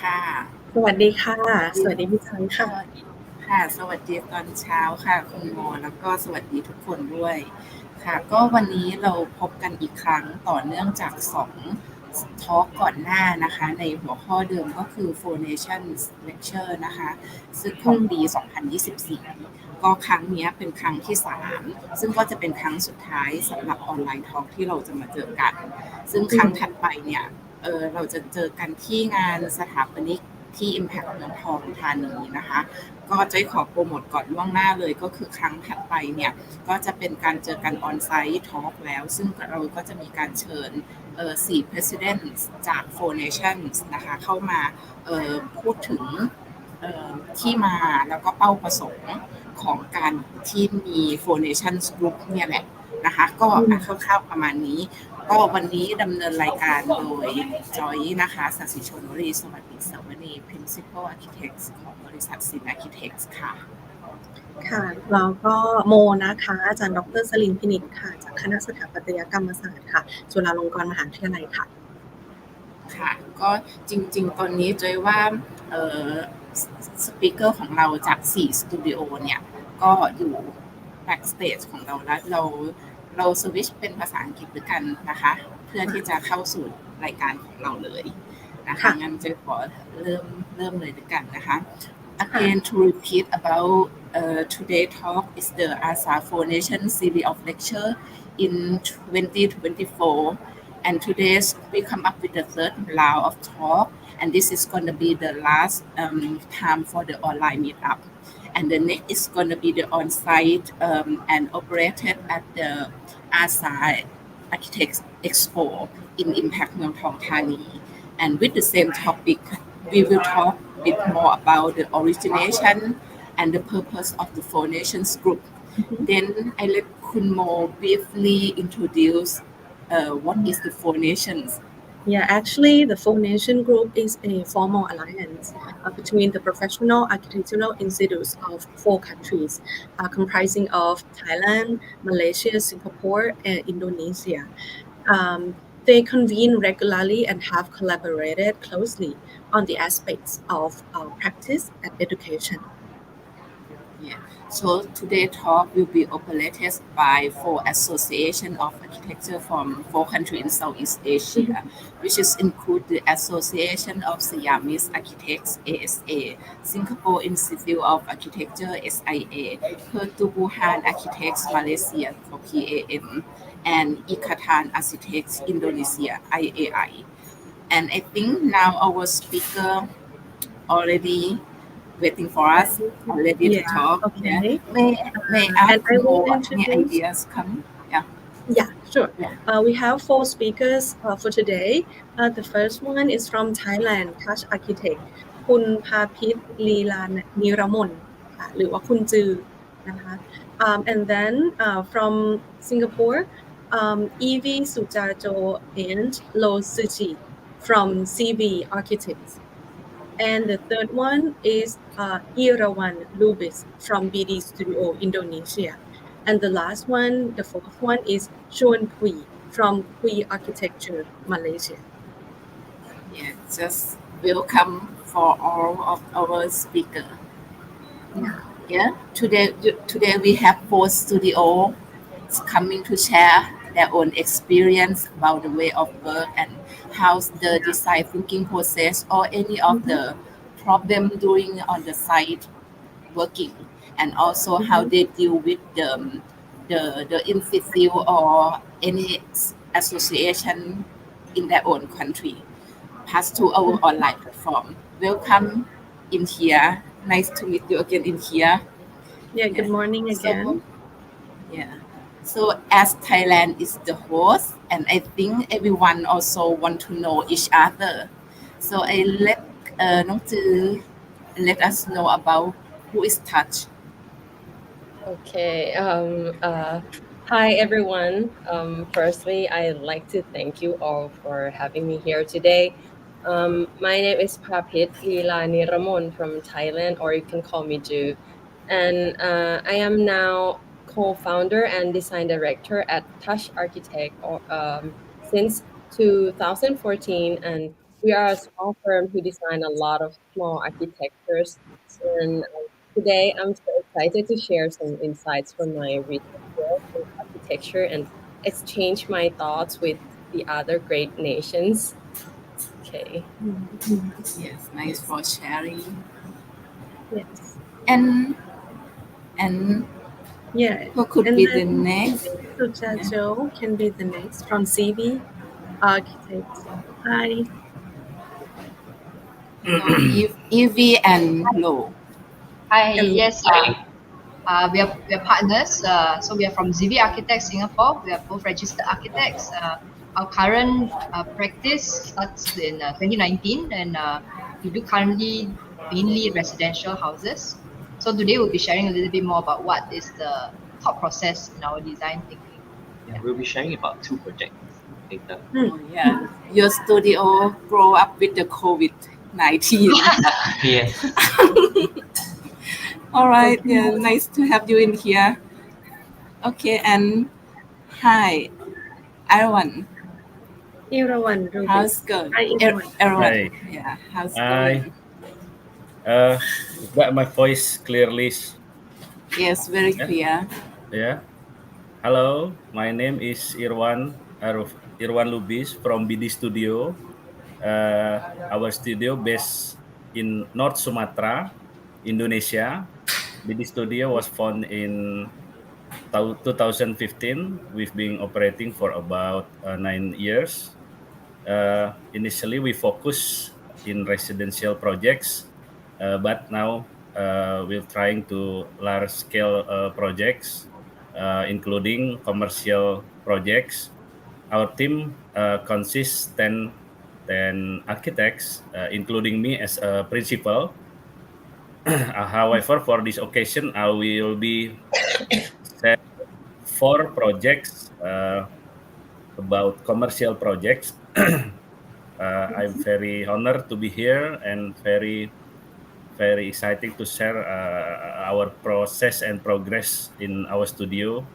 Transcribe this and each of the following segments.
ค่ะสวัสดีค่ะสวัสดีพี่จันค่ะค่ะสวัสดีตอนเช้าค่ะคุณโมแล้วก็สวัสดีทุกคนด้วยค่ะก็วันนี้เราพบกันอีกครั้งต่อเนื่องจาก2ทอล์กก่อนหน้านะคะในหัวข้อเดิมก็คือ Four Nations Lecture นะคะซึ่งของปี 2024 ก็ครั้งนี้เป็นครั้งที่ 3 ซึ่งก็จะเป็นครั้งสุดท้ายสำหรับออนไลน์ทอล์กที่เราจะมาเจอกันซึ่งครั้งถัดไปเนี่ยเราจะเจอกันที่งานสถาปนิกที่ Impact เมืองทองธานีนะคะก็จะขอโปรโมทก่อนล่วงหน้าเลยก็คือครั้งถัดไปเนี่ยก็จะเป็นการเจอกันออนไซต์ทอล์กแล้วซึ่งเราก็จะมีการเชิญ4 Presidents จาก Four Nations นะคะเข้ามาพูดถึงที่มาแล้วก็เป้าประสงค์ของการที่มี Four Nations Group เนี่ยแหละนะคะก็คร่าวๆประมาณนี้ก็วันนี้ดำเนินรายการโดยจอยนะคะศศิชนวรีสวัสดิสวนี Principal Architects ของบริษัท ZIVY Architects ค่ะค่ะแล้วก็โมนะคะอาจารย์ดร.สลินพินิจค่ะจากคณะสถาปัตยกรรมศาสตร์ค่ะจุฬาลงกรณ์มหาวิทยาลัยค่ะค่ะก็จริงๆตอนนี้จอยว่าสปีกเกอร์ของเราจาก4สตูดิโอเนี่ยก็อยู่แบ็กสเตจของเราแล้วเราสวิชเป็นภาษาอังกฤษด้วยกันนะคะเพื่อที่จะเข้าสู่รายการของเราเลยนะคะงั้นจะขอเริ่มเลยด้วยกันนะคะ Again to repeat about today talk is the ASA Four Nations series of lecture in 2024 and today we come up with the third round of talk and this is going to be the last time for the online meetup and the next is going to be the on-site and operated at the ASA Architects Expo in Impact เมืองทองธานี and with the same topic we will talk a bit more about the origination and the purpose of the Four Nations group. Then I let Kun Mo briefly introduce what is the Four Nations. Yeah, actually, the Four Nation Group is a formal alliance between the professional architectural institutes of 4 countries, comprising of Thailand, Malaysia, Singapore, and Indonesia. They convene regularly and have collaborated closely on the aspects of practice and education. Yeah. So today's talk will be operated by 4 Association of Architecture from 4 countries in Southeast Asia, which is include the Association of Siamese Architects (ASA), Singapore Institute of Architecture SIA, Pertubuhan Akitek Malaysia (PAM), and Ikatan Arsitek Indonesia (IAI). And I think now our speaker already waiting for us, ready to talk. Okay. May I ask more any ideas come? Yeah, sure. We have 4 speakers for today. The first one is from Thailand, Touch Architect, คุณภาพิษ Leelaniramol ค่ะหรือว่าคุณจือนะคะ and then from Singapore, Evie Sutjahjo and Lo Suji from ZIVY Architects. And the third one is Irwan Lubis from BD Studio Indonesia. And the last one, the fourth one is Shyuan Kuee from Kuee Architecture Malaysia. Yeah, just welcome for all of our speakers. Yeah, today we have 4 studios coming to share their own experience about the way of work and how the design thinking process or any of the problem doing on the site working, and also how they deal with the institute or any association in their own country. Pass to our online platform. Welcome in here. Nice to meet you again in here. Yeah, good morning again. So as Thailand is the host, and I think everyone also want to know each other. So I let Nong Zhi let us know about who is Touch. Okay. Hi everyone. Firstly, I'd like to thank you all for having me here today. My name is Parpis Leelaniramol from Thailand, or you can call me Ju. And I am now co-founder and design director at Touch Architect since 2014. And we are a small firm who design a lot of small architectures. And today I'm so excited to share some insights from my recent work in architecture and exchange my thoughts with the other great nations. Okay. Yes, nice for sharing. Yes. And and Yeah. who could And be the then next? Sutjahjo can be the next from ZIVY Architects. Hi. Hello, Evie and Lo. Hi, And yes, we are partners. So we are from ZIVY Architects Singapore. We are both registered architects. Our current practice starts in 2019, and we do currently mainly residential houses. So today we'll be sharing a little bit more about what is the thought process in our design thinking. Yeah, we'll be sharing about 2 projects later. Oh yeah, your studio grow up with the COVID-19. Yes. All right, yeah, nice to have you in here. Okay, and hi, Irwan. Irwan Rubis. How's going? Hi, Irwan. Irwan. Hi. Yeah, how's Hi. going? Got my voice clearly. Yes, very Yeah. clear. Yeah. Hello, my name is Irwan Lubis from BD Studio. Our studio based in North Sumatra, Indonesia. BD Studio was founded in 2015. We've been operating for about 9 years. Initially, we focus in residential projects, but now we're trying to large scale projects, including commercial projects. Our team consists 10 architects, including me as a principal. However, for this occasion, I will be set 4 projects about commercial projects. I'm very honored to be here and very exciting to share our process and progress in our studio.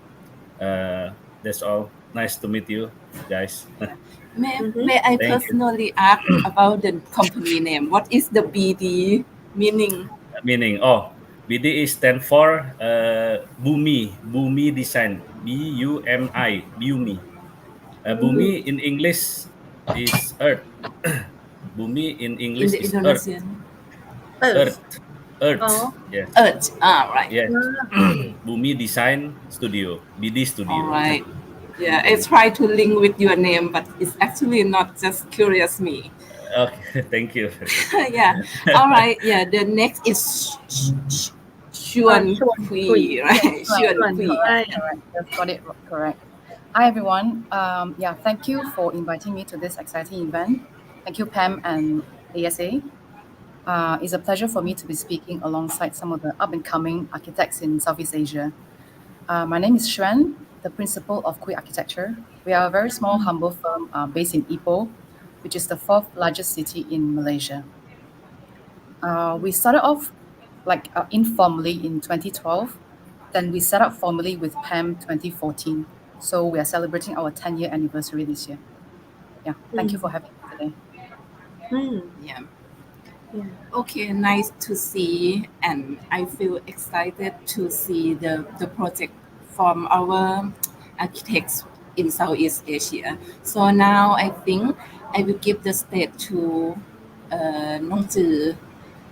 That's all. Nice to meet you guys. May I Thank you. personally ask about the company name? What is the BD meaning? Meaning, BD is stand for Bumi Design, Bumi. Bumi in English is earth. Bumi in In English the is earth. Indonesian? Earth. Earth. Oh. Yes. Earth. Right. Yes. Bumi Design Studio, BD Studio. All right. Yeah, I try to link with your name, but it's actually not just curious me. Okay, thank you. Yeah. All right. Yeah. The next is Shyuan Kuee, right? Shyuan Kuee. Hi. Correct. Just got it correct. Hi, everyone. Thank you for inviting me to this exciting event. Thank you, Pam and ASA. It's a pleasure for me to be speaking alongside some of the up-and-coming architects in Southeast Asia. My name is Shyuan, the principal of Kuee Architecture. We are a very small, humble firm based in Ipoh, which is the 4th largest city in Malaysia. We started off informally in 2012. Then we set up formally with Pam 2014. So we are celebrating our 10-year anniversary this year. Yeah, thank you for having me today. Yeah. Yeah. Okay, nice to see, and I feel excited to see the project from our architects in Southeast Asia. So now I think I will give the stage to Nong Zhi,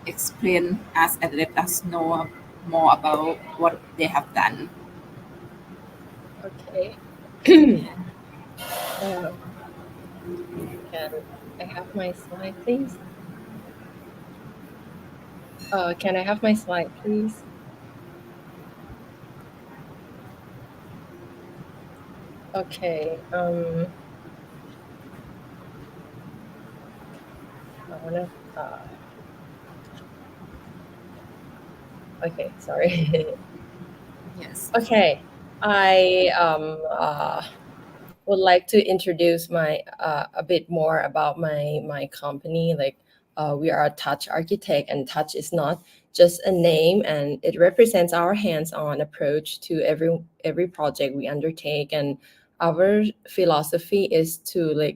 explain us and let us know more about what they have done. Okay. Can I have my slide, please? Can I have my slide, please? Okay. I wanna. Okay, sorry. Yes. Okay, I would like to introduce my a bit more about my company. We are a touch architect, and touch is not just a name, and it represents our hands-on approach to every project we undertake. And our philosophy is to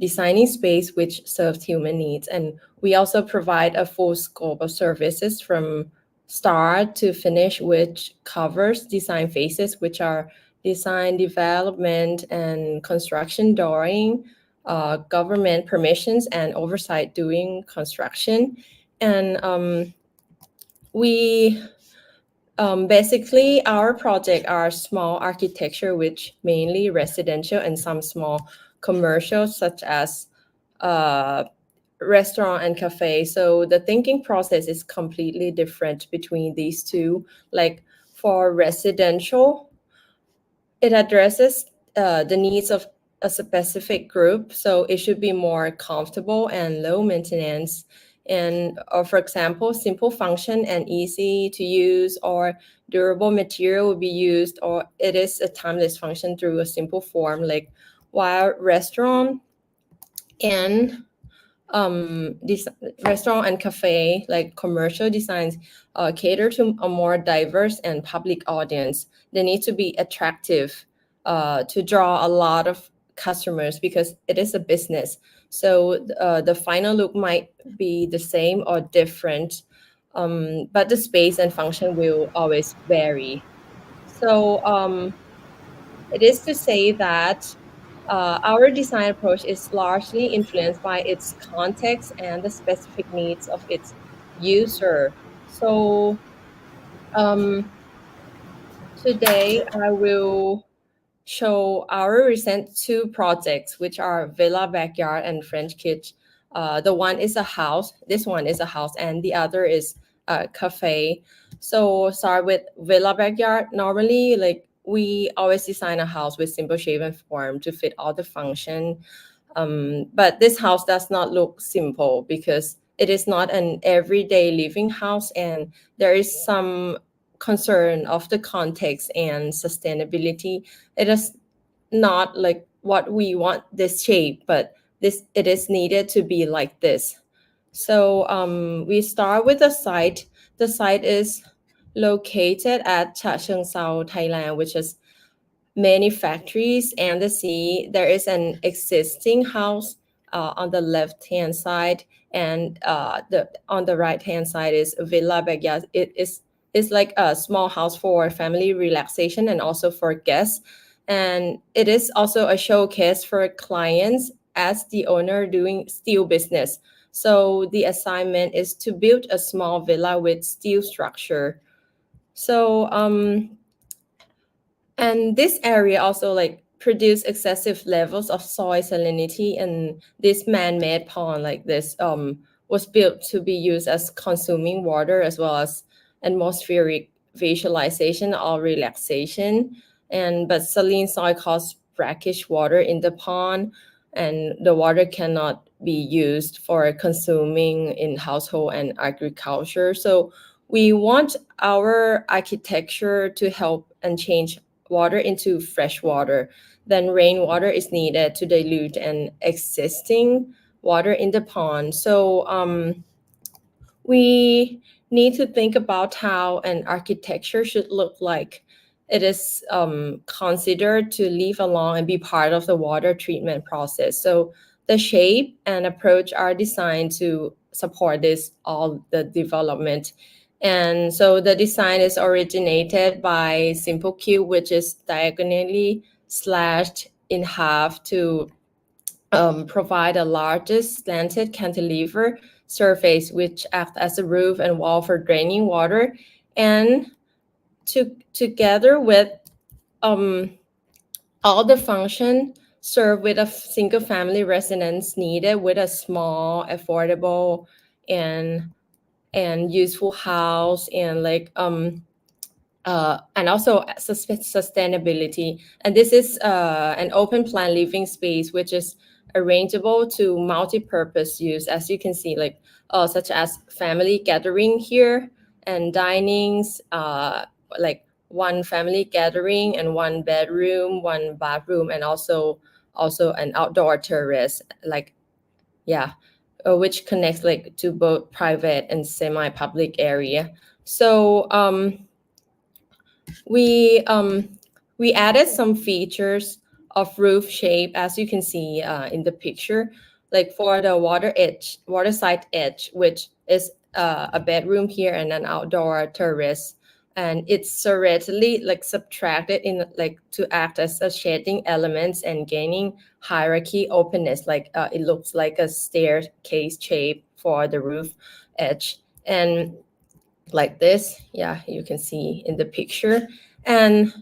designing space which serves human needs. And we also provide a full scope of services from start to finish, which covers design phases, which are design, development, and construction during government permissions and oversight during construction. And we basically, our project are small architecture, which mainly residential and some small commercial, such as restaurant and cafe. So the thinking process is completely different between these two. Like for residential, it addresses the needs of a specific group, so it should be more comfortable and low maintenance. And for example, simple function and easy to use, or durable material will be used, or it is a timeless function through a simple form. Like while restaurant and this restaurant and cafe, like commercial designs, cater to a more diverse and public audience. They need to be attractive to draw a lot of customers because it is a business. So the final look might be the same or different, but the space and function will always vary. So it is to say that our design approach is largely influenced by its context and the specific needs of its user. So today I will show our recent two projects, which are Villa Backyard and French Kitchen. The one is a house, this one is a house, and the other is a cafe. So start with Villa Backyard. Normally, like we always design a house with simple shape and form to fit all the function. But this house does not look simple because it is not an everyday living house, and there is some concern of the context and sustainability. It is not like what we want this shape, but it is needed to be like this. So we start with the site. The site is located at Sutjahjo, Thailand, which is many factories and the sea. There is an existing house on the left-hand side, and on the right-hand side is Villa Backyard. It is like a small house for family relaxation and also for guests. And it is also a showcase for clients as the owner doing steel business. So the assignment is to build a small villa with steel structure. So and this area also like produce excessive levels of soil salinity, and this man-made pond like this was built to be used as consuming water as well as atmospheric visualization or relaxation. But saline soil causes brackish water in the pond, and the water cannot be used for consuming in household and agriculture. So we want our architecture to help and change water into fresh water. Then rainwater is needed to dilute an existing water in the pond. So we need to think about how an architecture should look like. It is considered to live along and be part of the water treatment process. So the shape and approach are designed to support this all the development. And so the design is originated by simple cube, which is diagonally slashed in half to provide a largest slanted cantilever surface, which acts as a roof and wall for draining water. And together with all the function served with a single family residence needed with a small, affordable, and useful house, and like and also sustainability. And this is an open plan living space which is arrangeable to multi-purpose use, as you can see, like such as family gathering here and dinings, like one family gathering and one bedroom, one bathroom, and also an outdoor terrace, like which connects like to both private and semi-public area. So we added some features of roof shape, as you can see in the picture. Like for the water side edge, which is a bedroom here and an outdoor terrace, and it's serrated like subtracted in like to act as a shading elements and gaining hierarchy openness. Like it looks like a staircase shape for the roof edge, and like this, yeah, you can see in the picture. And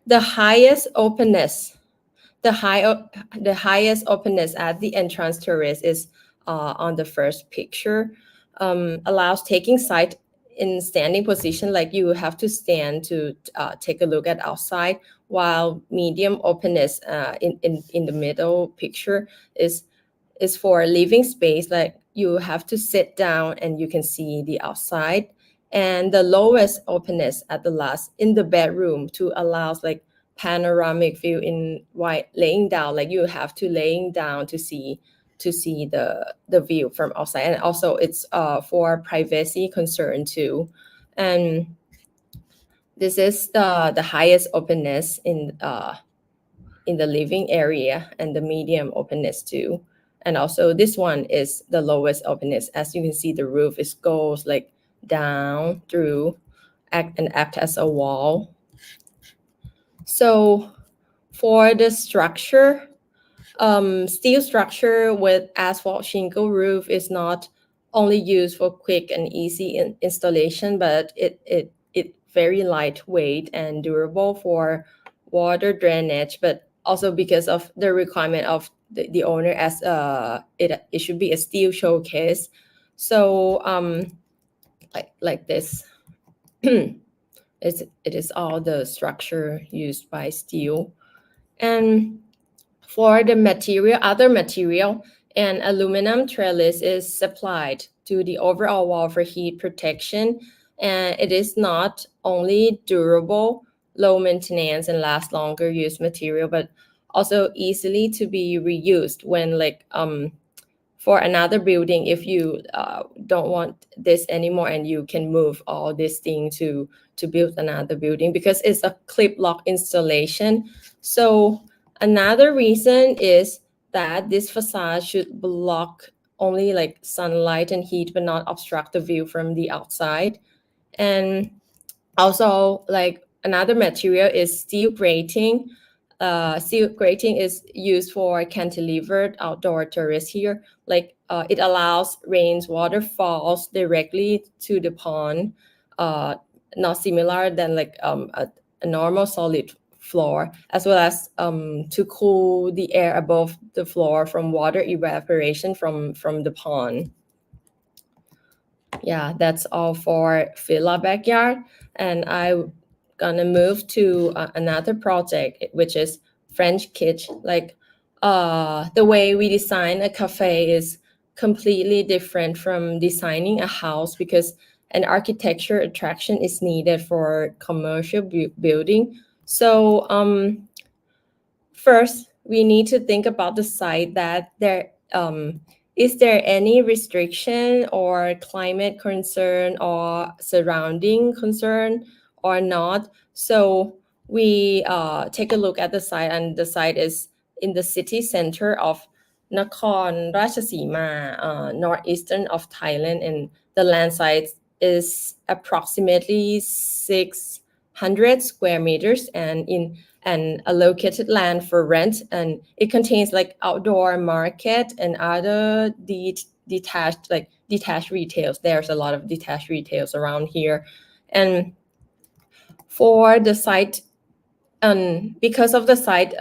the highest openness, the highest openness at the entrance terrace is on the first picture. Allows taking sight in standing position, like you have to stand to take a look at outside, while medium openness in the middle picture is for living space, like you have to sit down and you can see the outside. And the lowest openness at the last in the bedroom to allows like panoramic view in while laying down, like you have to laying down to see the view from outside. And also it's for privacy concern too. And this is the highest openness in the living area, and the medium openness too. And also this one is the lowest openness. As you can see, the roof is goes like down through and act as a wall. So for the structure, steel structure with asphalt shingle roof is not only used for quick and easy installation, but it very lightweight and durable for water drainage, but also because of the requirement of the owner, as it should be a steel showcase. So like this, it is all the structure used by steel. And for the material, other material, an aluminum trellis is supplied to the overall wall for heat protection, and it is not only durable, low maintenance, and last longer use material, but also easily to be reused when like for another building, if you don't want this anymore, and you can move all this thing to build another building, because it's a clip lock installation. So another reason is that this facade should block only like sunlight and heat, but not obstruct the view from the outside. And also like another material is steel grating. Steel grating is used for cantilevered outdoor terrace here. Like it allows rains water falls directly to the pond, not similar than like a normal solid floor, as well as to cool the air above the floor from water evaporation from the pond. Yeah, that's all for Villa Backyard. And I'm gonna move to another project, which is French Kitchen. Like the way we design a cafe is completely different from designing a house, because an architecture attraction is needed for commercial building. So first, we need to think about the site, that there is there any restriction or climate concern or surrounding concern or not. So we take a look at the site, and the site is in the city center of Nakhon Ratchasima, northeastern of Thailand, and the land size is approximately 600 square meters, and in and allocated land for rent, and it contains like outdoor market and other detached retails. There's a lot of detached retails around here. And for the site, because of the site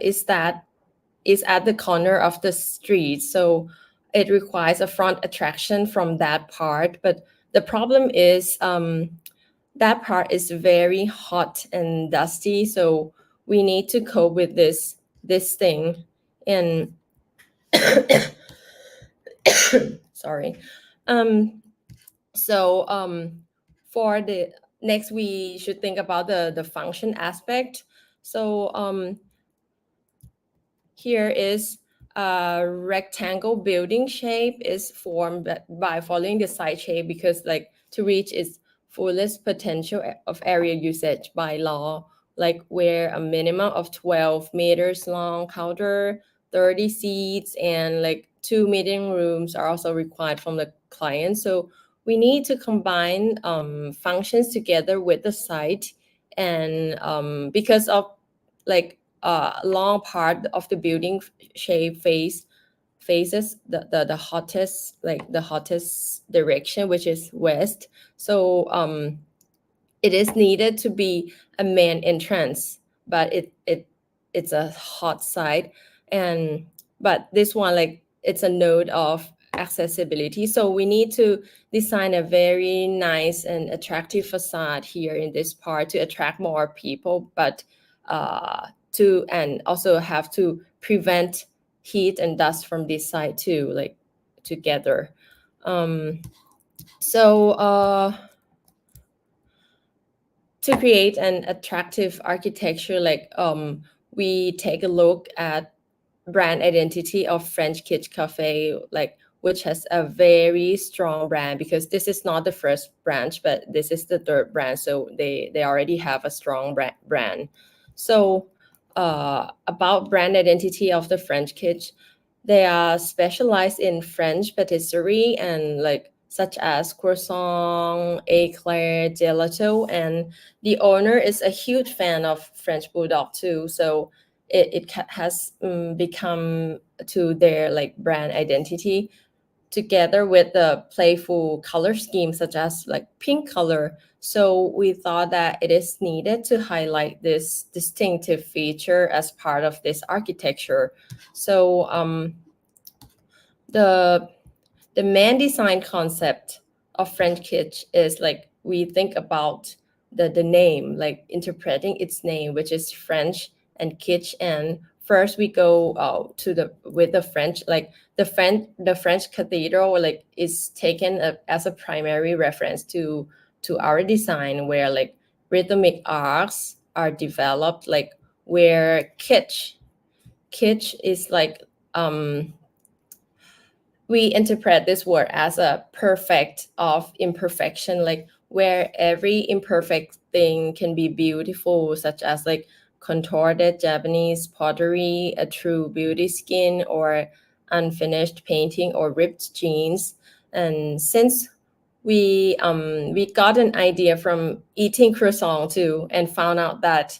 is at the corner of the street, so it requires a front attraction from that part. But the problem is that part is very hot and dusty, so we need to cope with this thing. And sorry. So for the next, we should think about the function aspect. So here is a rectangle building shape is formed by following the side shape, because like to reach its fullest potential of area usage by law, like where a minimum of 12 meters long counter, 30 seats, and like 2 meeting rooms are also required from the client. So we need to combine functions together with the site, and because of like long part of the building shape faces the hottest direction, which is west. So it is needed to be a main entrance, but it's a hot side, and but this one, like, it's a node of accessibility. So we need to design a very nice and attractive facade here in this part to attract more people, but to and also have to prevent heat and dust from this side too, like together. So to create an attractive architecture, like we take a look at brand identity of French Kitsch Cafe, like which has a very strong brand, because this is not the first branch, but this is the third branch, so they already have a strong brand. So about brand identity of the French Kitsch, they are specialized in French patisserie and like such as croissant, eclair, gelato, and the owner is a huge fan of French Bulldog too. So it has become to their like brand identity, together with the playful color scheme such as like pink color. So we thought that it is needed to highlight this distinctive feature as part of this architecture. So the main design concept of French Kitsch is like we think about the name, like interpreting its name, which is French and kitsch. And first we go to the French, like the French cathedral, like is taken as a primary reference to our design, where like rhythmic arcs are developed, like where kitsch is like we interpret this word as a perfect of imperfection, like where every imperfect thing can be beautiful, such as like contorted Japanese pottery, a true beauty skin, or unfinished painting, or ripped jeans. And since we got an idea from eating croissant too, and found out that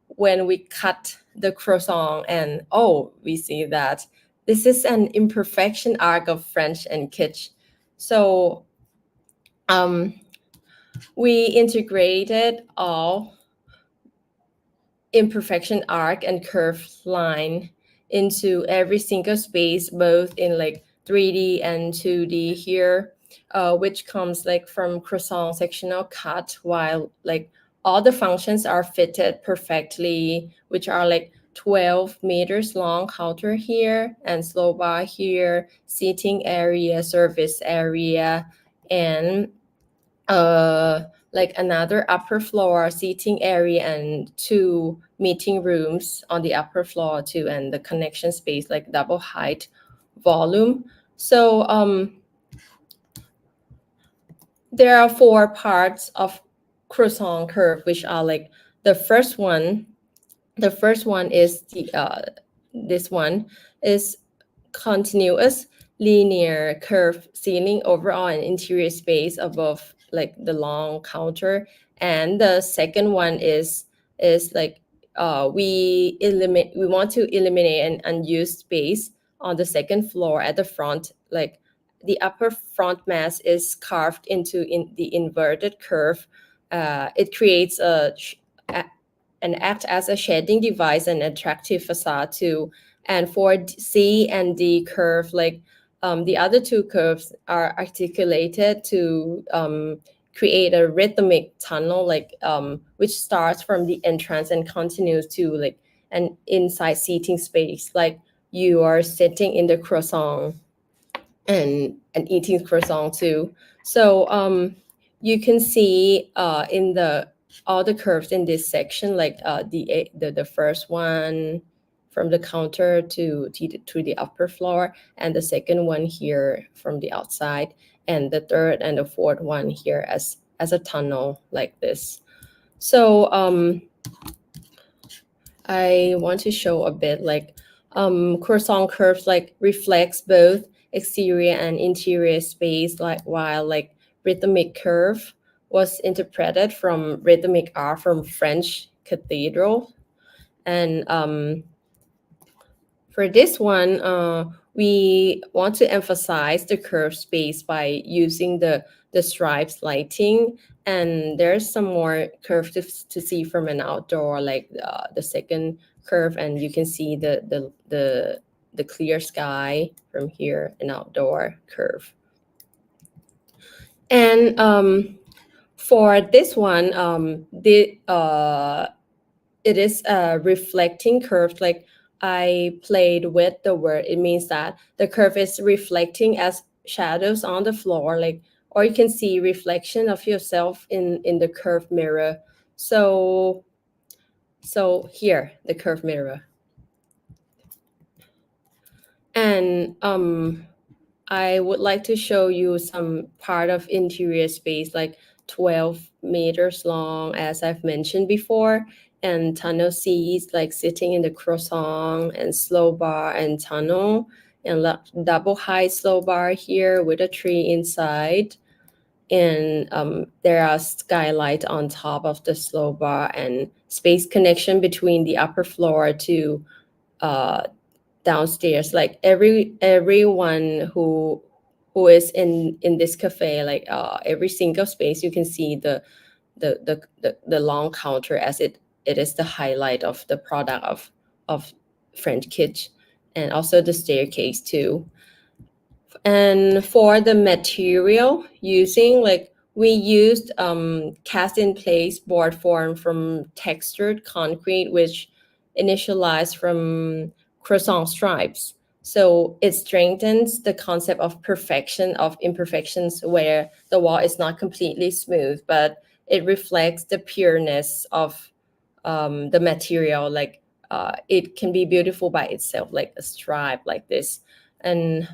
when we cut the croissant, and we see that this is an imperfection arc of French and kitsch. So we integrated all imperfection arc and curved line into every single space, both in like 3D and 2D here, which comes like from croissant sectional cut, while like all the functions are fitted perfectly, which are like 12 meters long counter here, and slow bar here, seating area, service area, and like another upper floor seating area, and 2 meeting rooms on the upper floor too, and the connection space, like double height volume. So there are 4 parts of croissant curve, which are like the first one is this one is continuous linear curve ceiling overall and interior space above like the long counter. And the second one is like we want to eliminate an unused space on the second floor at the front, like the upper front mass is carved into the inverted curve. It creates and act as a shading device and attractive facade too. And for C and D curve, like the other 2 curves are articulated to create a rhythmic tunnel, like which starts from the entrance and continues to like an inside seating space, like you are sitting in the croissant and eating croissant too. So you can see in all the curves in this section, like the first one from the counter to the upper floor, and the second one here from the outside, and the third and the fourth one here as a tunnel like this. So I want to show a bit like croissant curves like reflects both exterior and interior space, like while like rhythmic curve was interpreted from rhythmic art from French cathedral. And for this one, we want to emphasize the curved space by using the stripes lighting. And there's some more curve to see from an outdoor, like the second curve, and you can see the clear sky from here, an outdoor curve. And for this one, it is a reflecting curve. Like I played with the word, it means that the curve is reflecting as shadows on the floor, like, or you can see reflection of yourself in the curved mirror. So here, the curved mirror. And I would like to show you some part of interior space, like 12 meters long, as I've mentioned before, and tunnel seats, like sitting in the croissant, and slow bar and tunnel, and double height slow bar here with a tree inside. And there are skylight on top of the slow bar and space connection between the upper floor to downstairs. Like everyone who is in this cafe, like every single space, you can see the long counter, as it is the highlight of the product of French kitchen, and also the staircase too. And for the material using, like we used cast in place board form from textured concrete, which initialized from croissant stripes. So it strengthens the concept of perfection of imperfections, where the wall is not completely smooth, but it reflects the pureness of the material. Like it can be beautiful by itself, like a stripe like this. And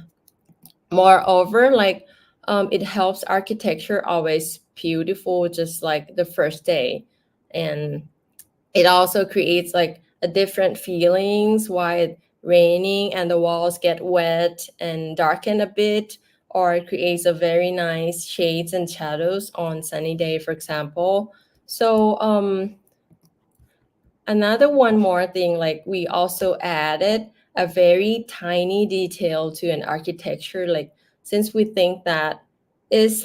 moreover, like it helps architecture always beautiful, just like the first day. And it also creates like a different feelings while it raining and the walls get wet and darken a bit, or it creates a very nice shades and shadows on sunny day, for example. So another one more thing, like we also added a very tiny detail to an architecture, like since we think that is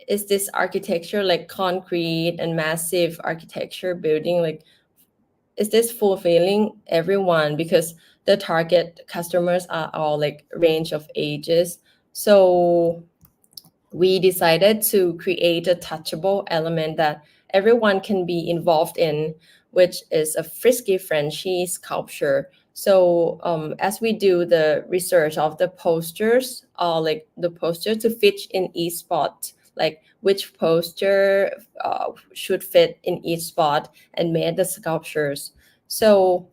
this architecture like concrete and massive architecture building, like is this fulfilling everyone, because the target customers are all like range of ages. So we decided to create a touchable element that everyone can be involved in, which is a frisky Frenchy sculpture. So as we do the research of the posters, like the poster to fit in each spot, like which poster should fit in each spot, and made the sculptures. So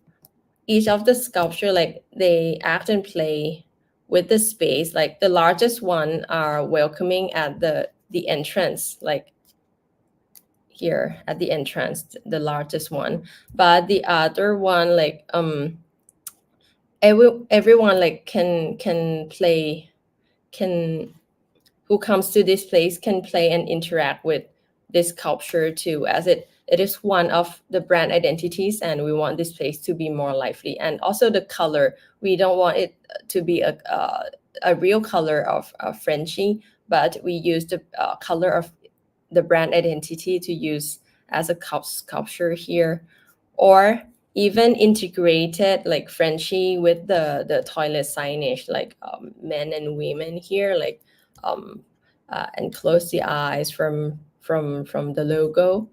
each of the sculpture, like they act and play with the space. Like the largest one are welcoming at the entrance, like here at the entrance, the largest one. But the other one, like everyone like can play, can who comes to this place can play and interact with this sculpture too, as it is one of the brand identities, and we want this place to be more lively. And also the color, we don't want it to be a real color of Frenchy, but we use the color of the brand identity to use as a sculpture here. Or even integrated like Frenchy with the toilet signage, like men and women here, like and close the eyes from the logo.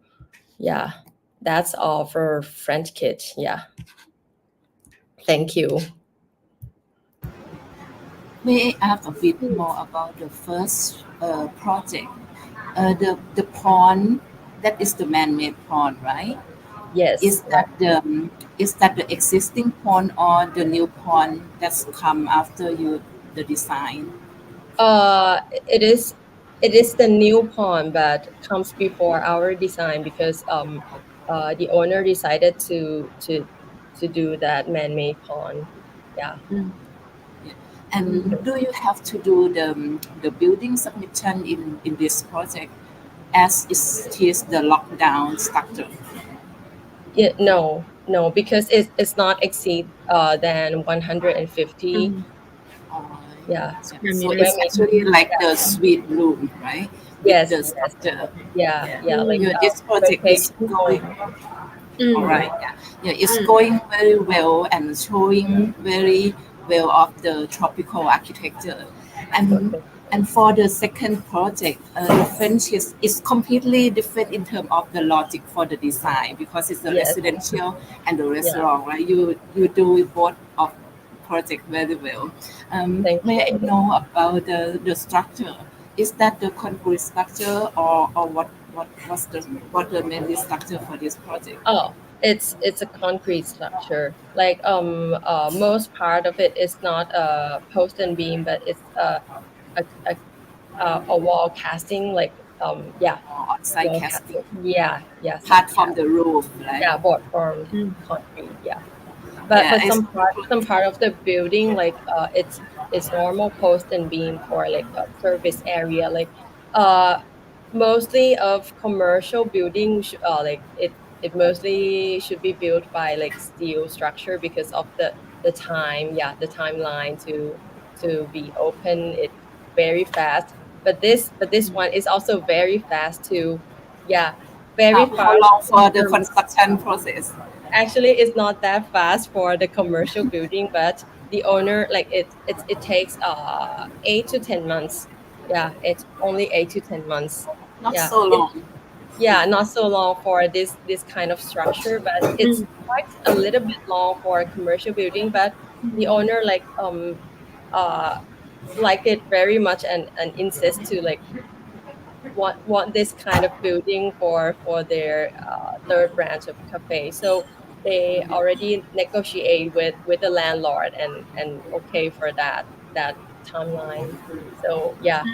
Yeah, that's all for French Kit. Yeah, thank you. May I ask a bit more about the first project? The pond, that is the man-made pond, right? Yes. Is that the existing pond or the new pond that's come after the design? It is the new pond, but comes before our design, because the owner decided to to do that man-made pond. Yeah. And do you have to do the building submission in this project as it is the lockdown structure? Yeah, no, because it's not exceed than 150. Yeah. So Square it's meters. actually like the suite room, right? Yes, With the yes. structure. Yeah. Like This project is vacation going. Mm. All right. It's going very well and showing very well of the tropical architecture. And for the second project, the French is completely different in terms of the logic for the design because it's the Yes. residential and the restaurant, right? You do both of project very well. Thank May I you. know about the structure? Is that the concrete structure or what's the main structure for this project? Oh, it's a concrete structure. Like most part of it is not a post and beam, but it's a wall casting. Like On-site wall casting, Yeah. apart from the roof, right? Yeah, board formed concrete. Yeah. But Yeah, some part of the building, like it's normal post and beam for like a service area. Like mostly of commercial building, like it mostly should be built by like steel structure because of the time. Yeah, the timeline to be open it very fast. But this one is also very fast too. Yeah, very How fast. long for the construction process? Actually, it's not that fast for the commercial building, but the owner like it takes 8 to 10 months. Yeah, it's only 8 to 10 months. Not Yeah, so long. not so long for this kind of structure, but it's quite a little bit long for a commercial building. But the owner uh like it very much and insist to like want this kind of building for their third branch of cafe. So they already negotiate with the landlord and okay for that timeline. So yeah.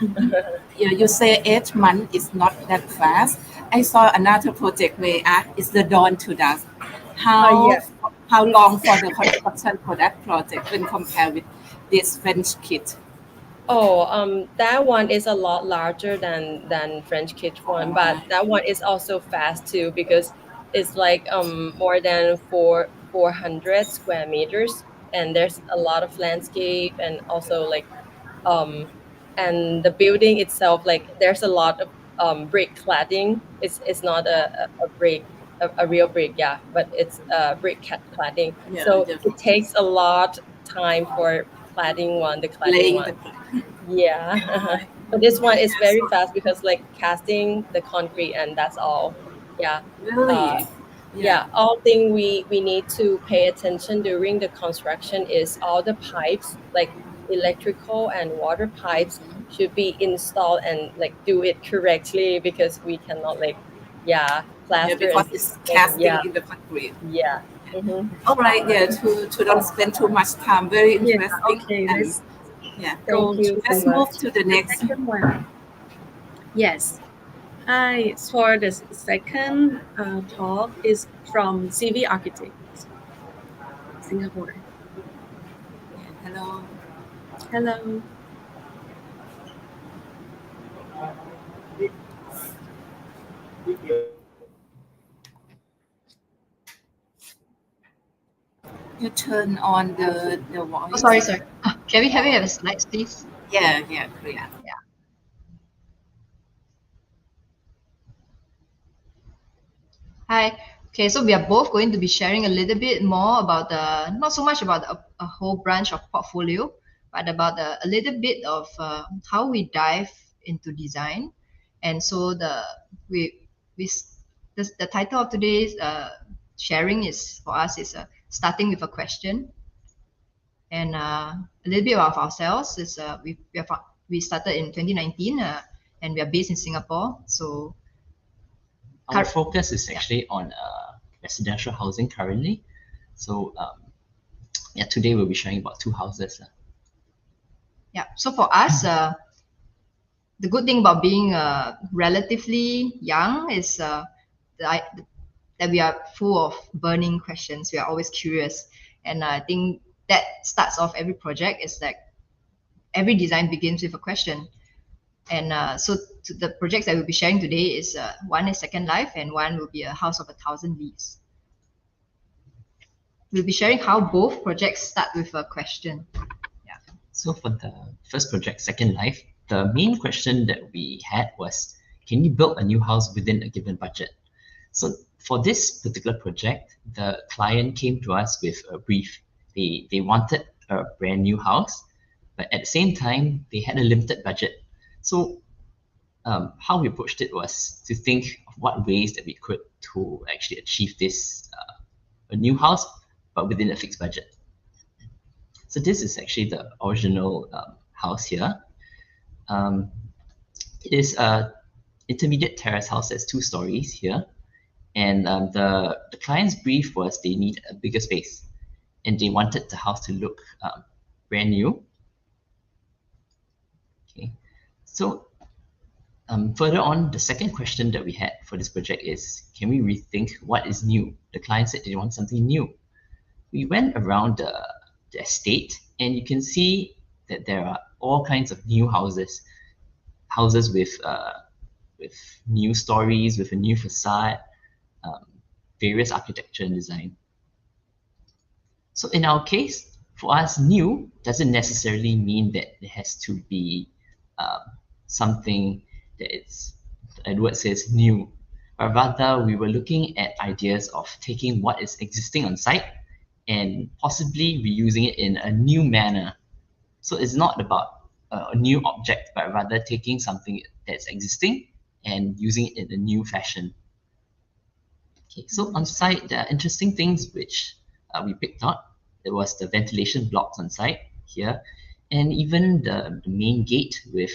Yeah, you say 8 months is not that fast. I saw another project where it's the dawn to dusk. How Yeah. how long for the construction for that project when compared with this French kit? Oh, that one is a lot larger than French Kitchen one, but that one is also fast too because it's like more than 400 square meters, and there's a lot of landscape and also like um and the building itself, like there's a lot of brick cladding. It's not a brick, a real brick, yeah, but it's brick cladding. Yeah, So definitely. it takes a lot time for the cladding Laying one. the Yeah. But this one is very fast because like casting the concrete and that's all. Yeah. really. Yeah, all thing we need to pay attention during the construction is all the pipes, like electrical and water pipes should be installed and like do it correctly because we cannot like Yeah, plaster because and it's casting yeah. in the concrete. Yeah. Mm-hmm. All right, yeah, to don't spend too much time. Very interesting. Okay, and let's yeah, go Thank you to let's so move much. to the next. second one. Yes. Hi, for the second talk is from ZIVY Architects, Singapore. Hello. Hello. You turn on the voice. Oh, sorry. Can we have a slide, please? Yeah, great. Hi. Okay, so we are both going to be sharing a little bit more about not so much about a whole branch of portfolio, but about a little bit of how we dive into design. And so the title of today's sharing is for us is starting with a question, and a little bit of ourselves is we started in 2019 and we are based in Singapore. So Our focus is actually on residential housing currently. So today we'll be sharing about 2 houses. Yeah. So for us, the good thing about being relatively young is that we are full of burning questions. We are always curious, and I think that starts off every project. Is like every design begins with a question. And so the projects that we'll be sharing today is one is Second Life and one will be a House of 1,000 Leaves. We'll be sharing how both projects start with a question. Yeah. So for the first project, Second Life, the main question that we had was, can you build a new house within a given budget? So for this particular project, the client came to us with a brief. They wanted a brand new house, but at the same time, they had a limited budget. So how we approached it was to think of what ways that we could to actually achieve this, a new house, but within a fixed budget. So this is actually the original house here. It is an intermediate terrace house that's 2 stories here. And the client's brief was they need a bigger space and they wanted the house to look brand new. Okay, so further on, the second question that we had for this project is, can we rethink what is new? The client said they want something new. We went around the estate and you can see that there are all kinds of new houses with new stories, with a new facade, various architecture and design. So in our case, for us, new doesn't necessarily mean that it has to be something that it's, Edward says, new, but rather we were looking at ideas of taking what is existing on site and possibly reusing it in a new manner. So it's not about a new object, but rather taking something that's existing and using it in a new fashion. Okay, so on site, there are interesting things which we picked out. There was the ventilation blocks on site here, and even the main gate with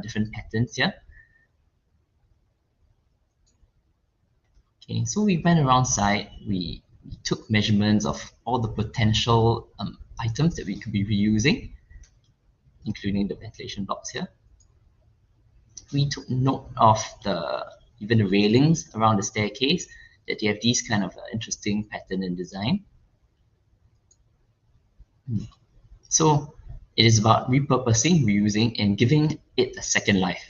different patterns here. Okay, so we went around site, we took measurements of all the potential items that we could be reusing, including the ventilation blocks here. We took note of even the railings around the staircase, that they have these kind of interesting pattern and design. So it is about repurposing, reusing, and giving it a second life.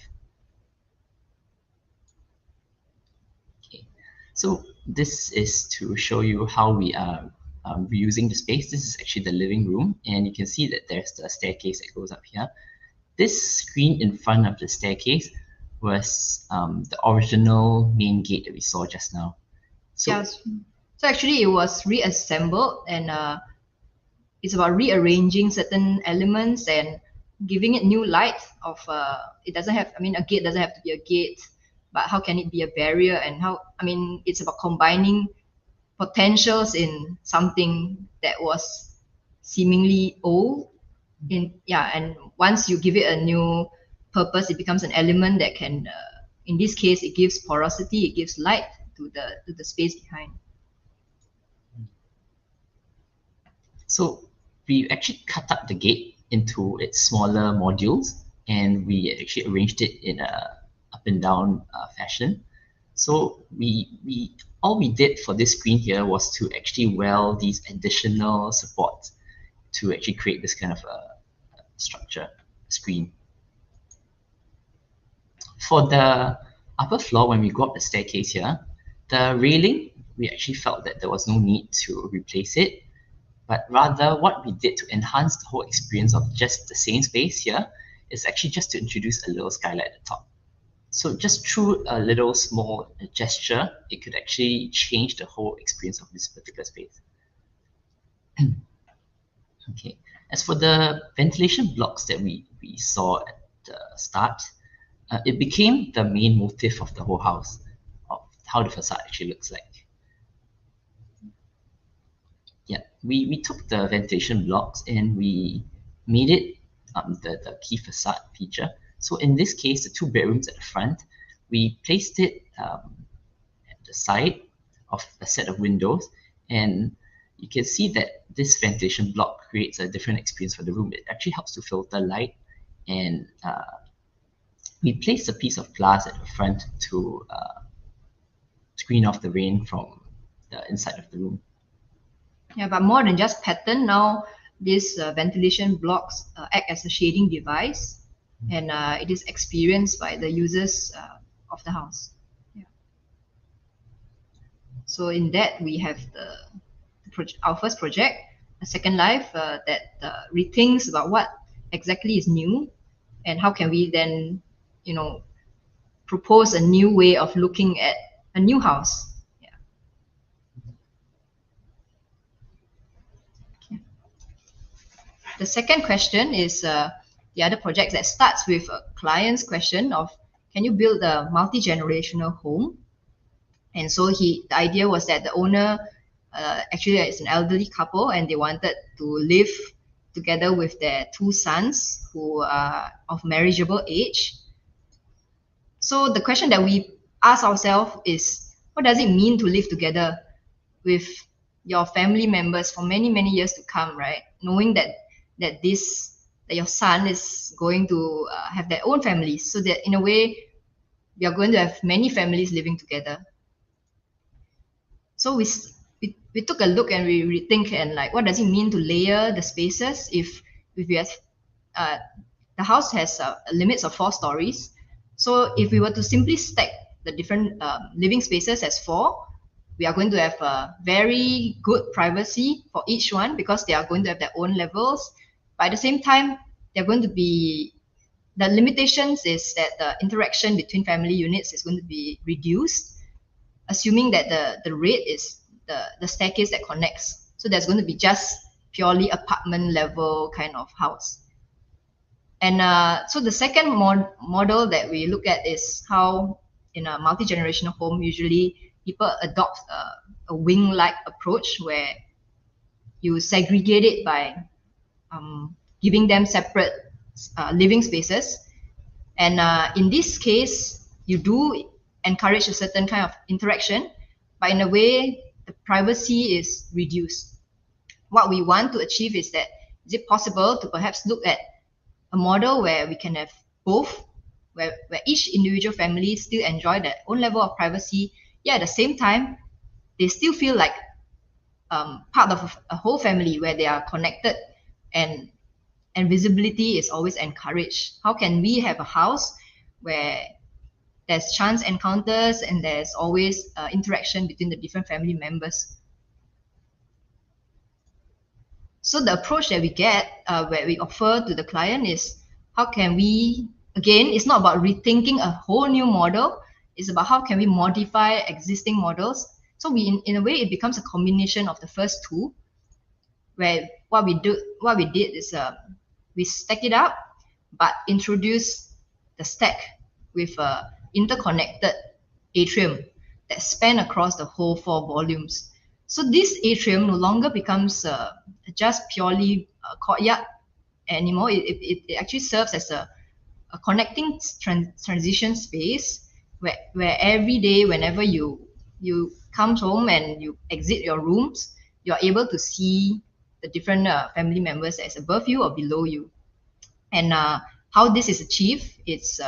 Okay, so this is to show you how we are reusing the space. This is actually the living room, and you can see that there's the staircase that goes up here. This screen in front of the staircase was the original main gate that we saw just now. So, yes. So actually it was reassembled, and it's about rearranging certain elements and giving it new light of it doesn't have, I mean, a gate doesn't have to be a gate, but how can it be a barrier? And how, I mean, it's about combining potentials in something that was seemingly old. And once you give it a new purpose, it becomes an element that can, in this case, it gives porosity, it gives light to the space behind. So we actually cut up the gate into its smaller modules, and we actually arranged it in a up and down fashion. So all we did for this screen here was to actually weld these additional supports to actually create this kind of a structure screen. For the upper floor, when we go up the staircase here, the railing, we actually felt that there was no need to replace it, but rather what we did to enhance the whole experience of just the same space here is actually just to introduce a little skylight at the top. So just through a little small gesture, it could actually change the whole experience of this particular space. Okay, as for the ventilation blocks that we saw at the start, it became the main motif of the whole house, of how the facade actually looks like. Yeah, we took the ventilation blocks and we made it the key facade feature. So in this case, the 2 bedrooms at the front, we placed it at the side of a set of windows, and you can see that this ventilation block creates a different experience for the room. It actually helps to filter light, and we placed a piece of glass at the front to screen off the rain from the inside of the room. Yeah, but more than just pattern, now these ventilation blocks act as a shading device, and it is experienced by the users of the house. Yeah. So in that, we have our first project, a Second Life, that rethinks about what exactly is new, and how can we then, propose a new way of looking at a new house. The second question is the other project that starts with a client's question of, can you build a multi-generational home? And so the idea was that the owner actually is an elderly couple, and they wanted to live together with their 2 sons who are of marriageable age. So the question that we ask ourselves is, what does it mean to live together with your family members for many, many years to come, right? Knowing that your son is going to have their own families, so that in a way we are going to have many families living together. So we took a look and we rethink, and like, what does it mean to layer the spaces if we have the house has limits of 4 stories. So if we were to simply stack the different living spaces as 4, we are going to have very good privacy for each one, because they are going to have their own levels. But at the same time, they're going to be, the limitations is that the interaction between family units is going to be reduced, assuming that the rate is the staircase that connects. So there's going to be just purely apartment level kind of house. And so the second model that we look at is how in a multi-generational home, usually people adopt a wing-like approach where you segregate it by giving them separate living spaces. And in this case, you do encourage a certain kind of interaction, but in a way, the privacy is reduced. What we want to achieve is that, is it possible to perhaps look at a model where we can have both, where each individual family still enjoy their own level of privacy, yet at the same time, they still feel like part of a whole family where they are connected, and visibility is always encouraged. How can we have a house where there's chance encounters and there's always interaction between the different family members? So the approach that we get, where we offer to the client, is how can we, again, it's not about rethinking a whole new model, it's about how can we modify existing models. So in a way, it becomes a combination of the first 2, where what we did is we stack it up, but introduce the stack with interconnected atrium that span across the whole 4 volumes. So this atrium no longer becomes just purely a courtyard anymore. It actually serves as a connecting transition space where every day, whenever you come home and you exit your rooms, you're able to see the different family members as above you or below you. And how this is achieved, it's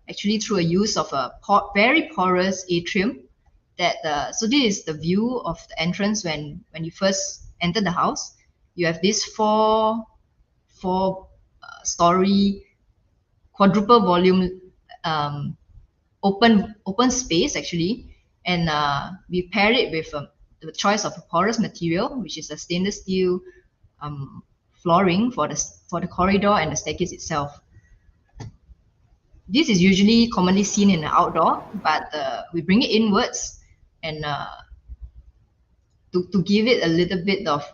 actually through a use of a very porous atrium. So this is the view of the entrance when you first enter the house. You have this 4 story quadruple volume open space actually, and we pair it with the choice of a porous material, which is a stainless steel flooring for the corridor and the staircase itself. This is usually commonly seen in the outdoor, but we bring it inwards and to give it a little bit of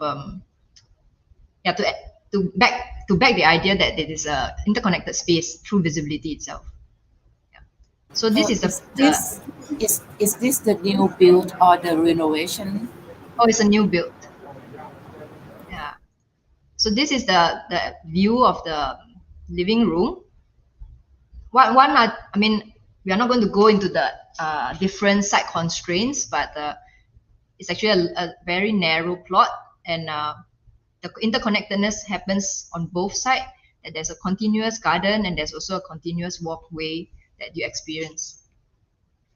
to back the idea that it is a interconnected space through visibility itself. Yeah. So this is this the new build or the renovation? Oh, it's a new build. Yeah. So this is the view of the living room. I mean, we are not going to go into the different site constraints, but it's actually a very narrow plot, and the interconnectedness happens on both sides. That there's a continuous garden and there's also a continuous walkway that you experience.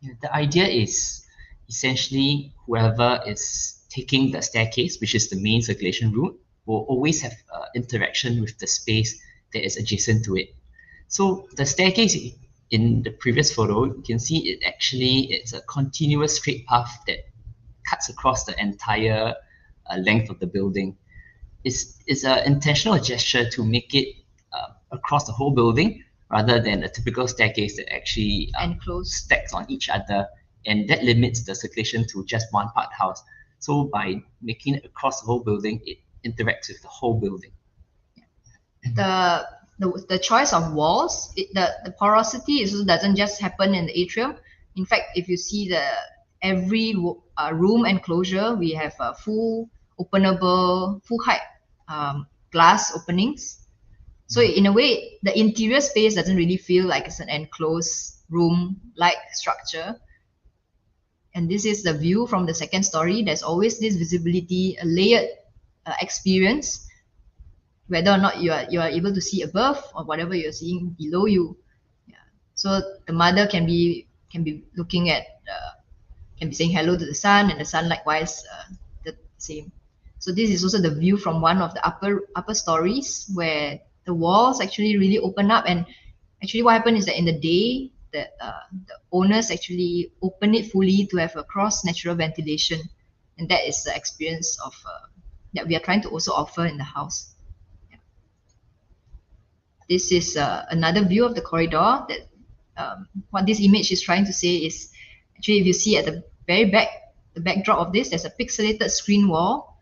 Yeah, the idea is essentially whoever is taking the staircase, which is the main circulation route, will always have interaction with the space that is adjacent to it. So the staircase in the previous photo, you can see it's a continuous straight path that cuts across the entire length of the building. It's an intentional gesture to make it across the whole building rather than a typical staircase that actually stacks on each other, and that limits the circulation to just one part of the house. So by making it across the whole building, it interacts with the whole building. The choice of walls, the porosity doesn't just happen in the atrium. In fact, if you see every room enclosure, we have a full openable, full height glass openings. So in a way, the interior space doesn't really feel like it's an enclosed room-like structure. And this is the view from the second story. There's always this visibility, a layered experience, whether or not you are able to see above or whatever you're seeing below you. Yeah. So the mother can be looking at, can be saying hello to the son, and the son likewise the same. So this is also the view from one of the upper stories, where the walls actually really open up. And actually what happened is that in the day, the owners actually open it fully to have a cross natural ventilation, and that is the experience of that we are trying to also offer in the house. Yeah. This is another view of the corridor. That what this image is trying to say is, actually, if you see at the very back, the backdrop of this, there's a pixelated screen wall.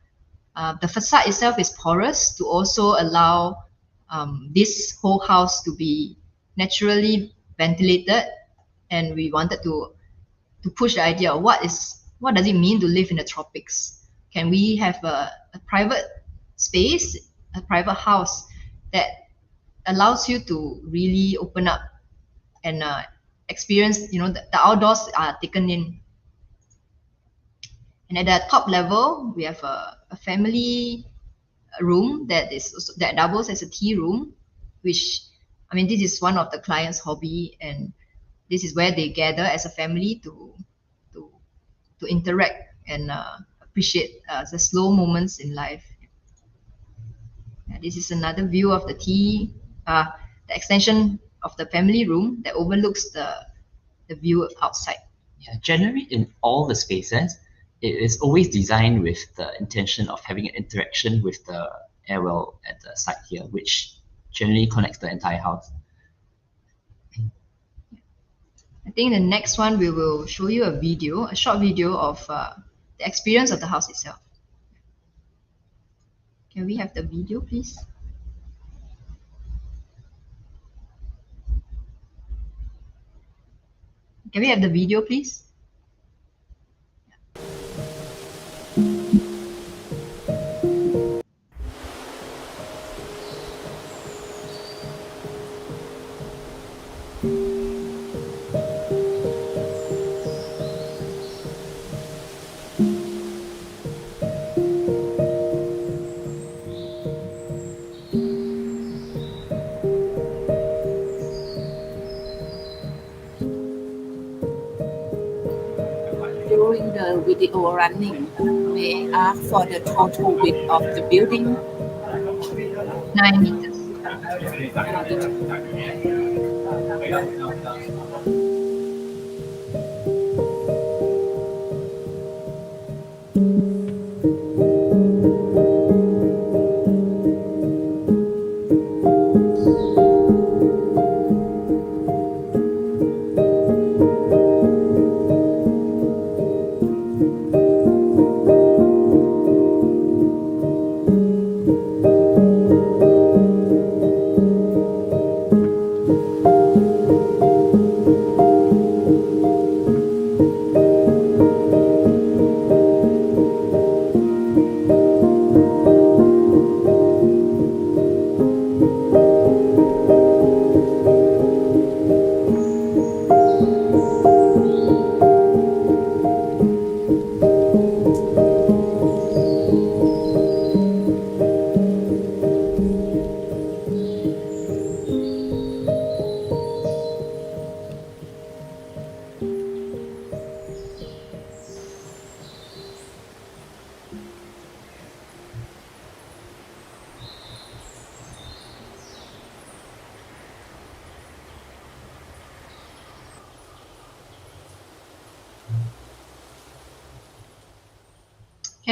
The facade itself is porous to also allow this whole house to be naturally ventilated, and we wanted to push the idea of what does it mean to live in the tropics? Can we have a private space, a private house that allows you to really open up and experience, the outdoors are taken in. And at the top level, we have a family room that doubles as a tea room, which, this is one of the client's hobby, and this is where they gather as a family to interact and appreciate the slow moments in life. Yeah, this is another view of the the extension of the family room that overlooks the view outside. Yeah, generally in all the spaces, it is always designed with the intention of having an interaction with the airwell at the side here, which generally connects the entire house. I think the next one, we will show you a short video of the experience of the house itself. Can we have the video, please? Can we have the video, please? During the video running, may I ask for the total width of the building? 9 meters.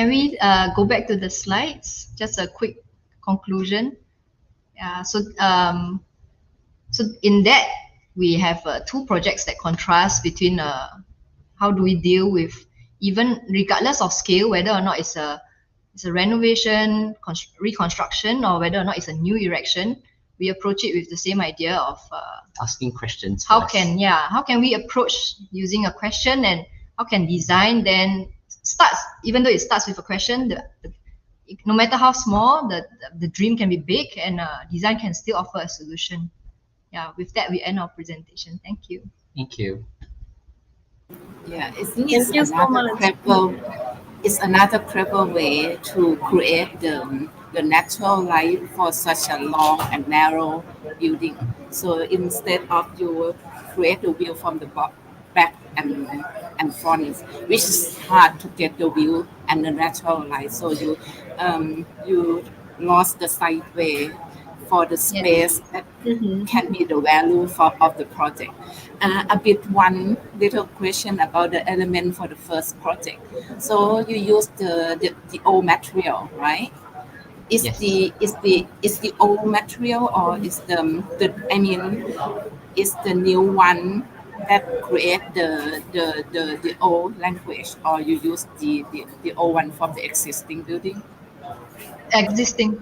can we go back to the slides? Just a quick conclusion. So in that, we have two projects that contrast between how do we deal with, even regardless of scale, whether or not it's a renovation, reconstruction, or whether or not it's a new erection, we approach it with the same idea of Asking questions. how first. can we approach using a question, and how can design then starts, even though it starts with a question, no matter how small, the dream can be big, and design can still offer a solution. Yeah, with that we end our presentation. Thank you. Thank you. Yeah, I think Thank you so much. It's another clever way to create the natural light for such a long and narrow building. So instead of you create the view from the back and front, which is hard to get the view and the natural light. So you lost the sideway for the space that can be the value of the project. One little question about the element for the first project. So you use the old material, right? Is Yes. the old material, or is is the new one that create the old language, or you use the old one from the existing building? Existing.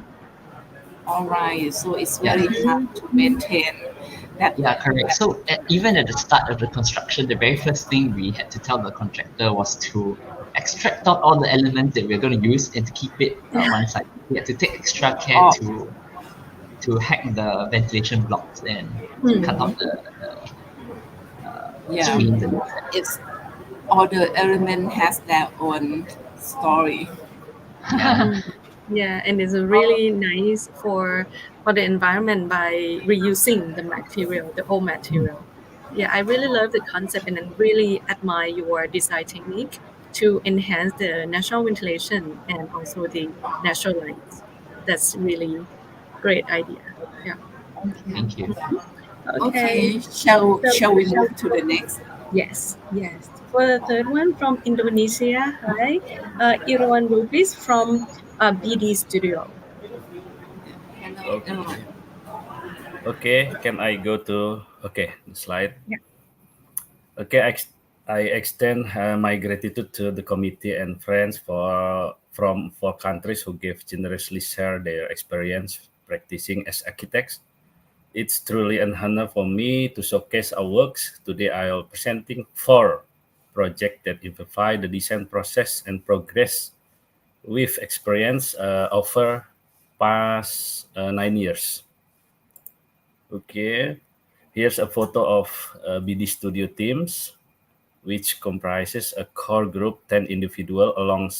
All right, so it's very hard to maintain that. Yeah, correct. So even at the start of the construction, the very first thing we had to tell the contractor was to extract out all the elements that we're going to use and to keep it one side. We had to take extra care to hack the ventilation blocks and to cut out the screens and It's all the element has their own story. Yeah, and it's really nice for the environment by reusing the material, the old material. Yeah, I really love the concept, and I really admire your design technique to enhance the natural ventilation and also the natural lights. That's really great idea. Yeah. Thank you. Okay, shall we move to the next? Yes. For the third one from Indonesia, hi, Irwan Lubis from BD Studio. Hello. Okay, can I go to the slide? Yeah. Okay, I extend my gratitude to the committee and friends from 4 countries who gave generously share their experience practicing as architects. It's truly an honor for me to showcase our works. Today I am presenting 4 projects that amplify the design process and progress with experience over past 9 years. Okay, here's a photo of BD Studio teams, which comprises a core group 10 individuals along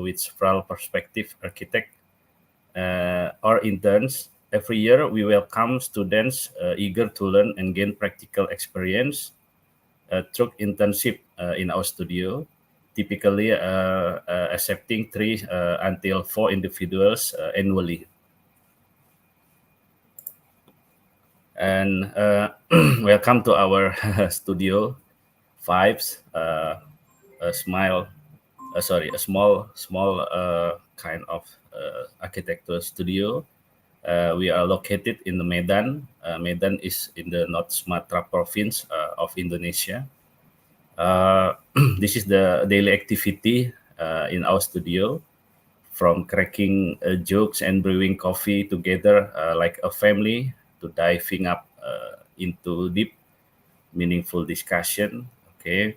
with several prospective architects or interns. Every year, we welcome students eager to learn and gain practical experience through internship in our studio, typically accepting 3 until 4 individuals annually. And welcome to our studio 5's a small kind of architectural studio. We are located in the Medan. Medan is in the North Sumatra province of Indonesia. This is the daily activity in our studio, from cracking jokes and brewing coffee together like a family to diving up into deep, meaningful discussion. Okay,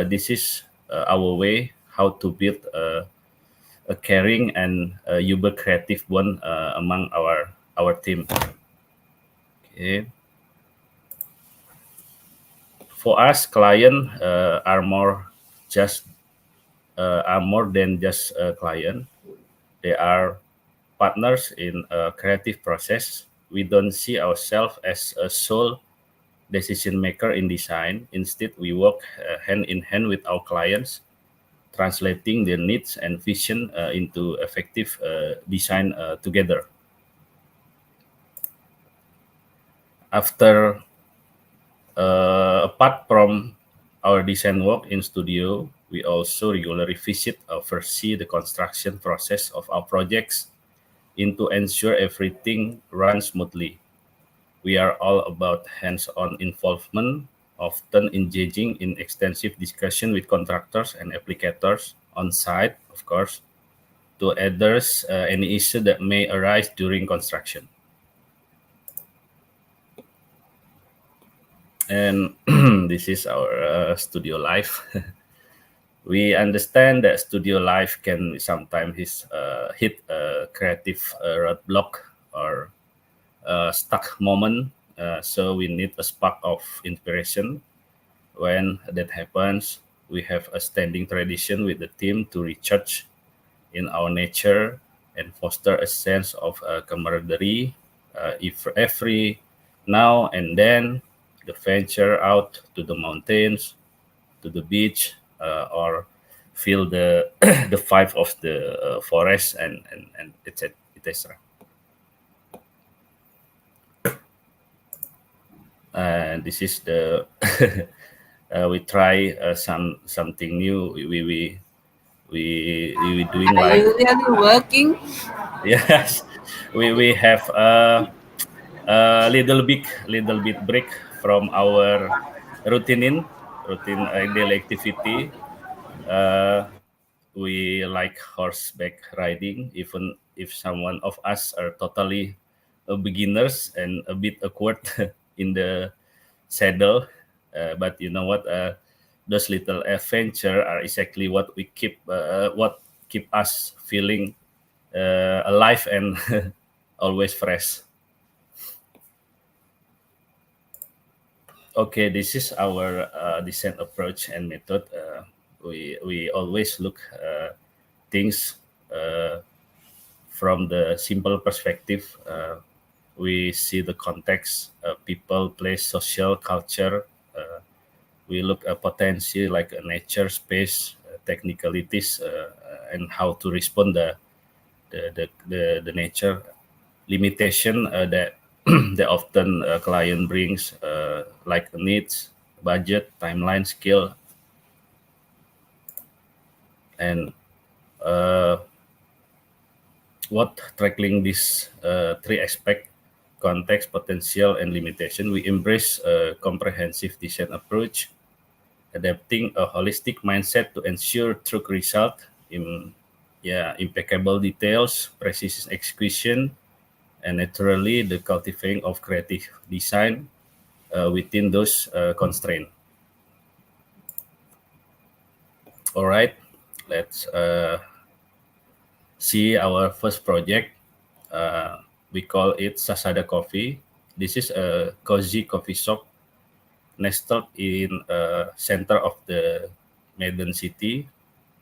this is our way how to build a caring and uber creative one among our team. Okay. For us, client are more than just a client. They are partners in a creative process. We don't see ourselves as a sole decision maker in design. Instead, we work hand in hand with our clients, translating their needs and vision into effective design together. Apart from our design work in studio, We also regularly visit or oversee the construction process of our projects to ensure everything runs smoothly. We are all about hands-on involvement, often engaging in extensive discussion with contractors and applicators on site, of course, to address any issue that may arise during construction. And this is our studio life. We understand that studio life can sometimes hit a creative roadblock or a stuck moment. So we need a spark of inspiration. When that happens, we have a standing tradition with the team to recharge in our nature and foster a sense of camaraderie. If every now and then the venture out to the mountains, to the beach, or feel the the vibe of the forest and etc. And this is the we try something new. We doing Are like you really working? yes, we have a little bit break from our routine daily activity. Uh, we like horseback riding, even if someone of us are totally beginners and a bit awkward in the saddle. But you know what? Those little adventure are exactly what keep us feeling alive and always fresh. Okay, this is our design approach and method. We always look things from the simple perspective. We see the context, people, place, social, culture. We look at potential like a nature, space, technicalities, and how to respond the nature limitation that that often a client brings, like needs, budget, timeline, skill, and uh, what tackling these three aspects: context, potential, and limitation. We embrace a comprehensive design approach, adapting a holistic mindset to ensure true result in impeccable details, precision execution, and naturally the cultivating of creative design within those constraints. All right, let's see our first project. We call it Sasada Coffee. This is a cozy coffee shop nestled in center of the Medan city.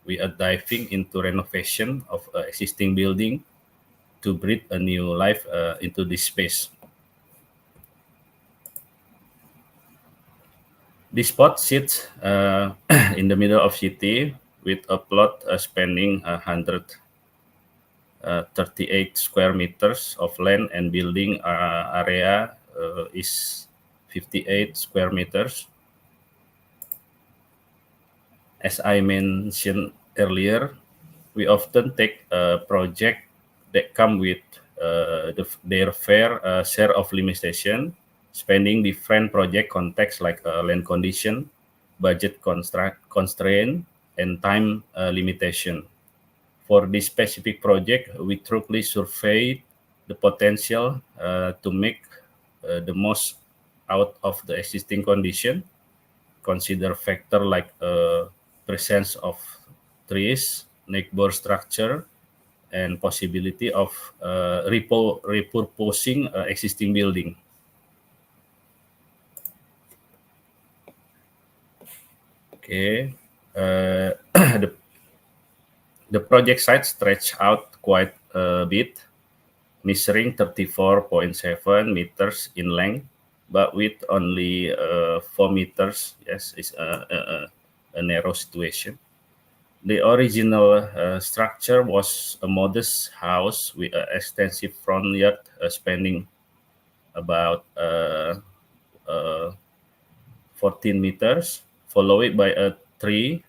We are diving into renovation of existing building to breathe a new life into this space. This spot sits in the middle of city with a plot spanning 138 square meters of land, and building area is 58 square meters. As I mentioned earlier, we often take a project that come with their fair share of limitation, spanning different project contexts like land condition, budget constraint, and time limitation. For this specific project, we thoroughly surveyed the potential to make the most out of the existing condition. Consider factor like presence of trees, neckboard structure, and possibility of repurposing existing building. Okay, the the project site stretched out quite a bit, measuring 34.7 meters in length, but with only 4 meters. Yes, it's a narrow situation. The original structure was a modest house with an extensive front yard spanning about 14 meters, followed by a 3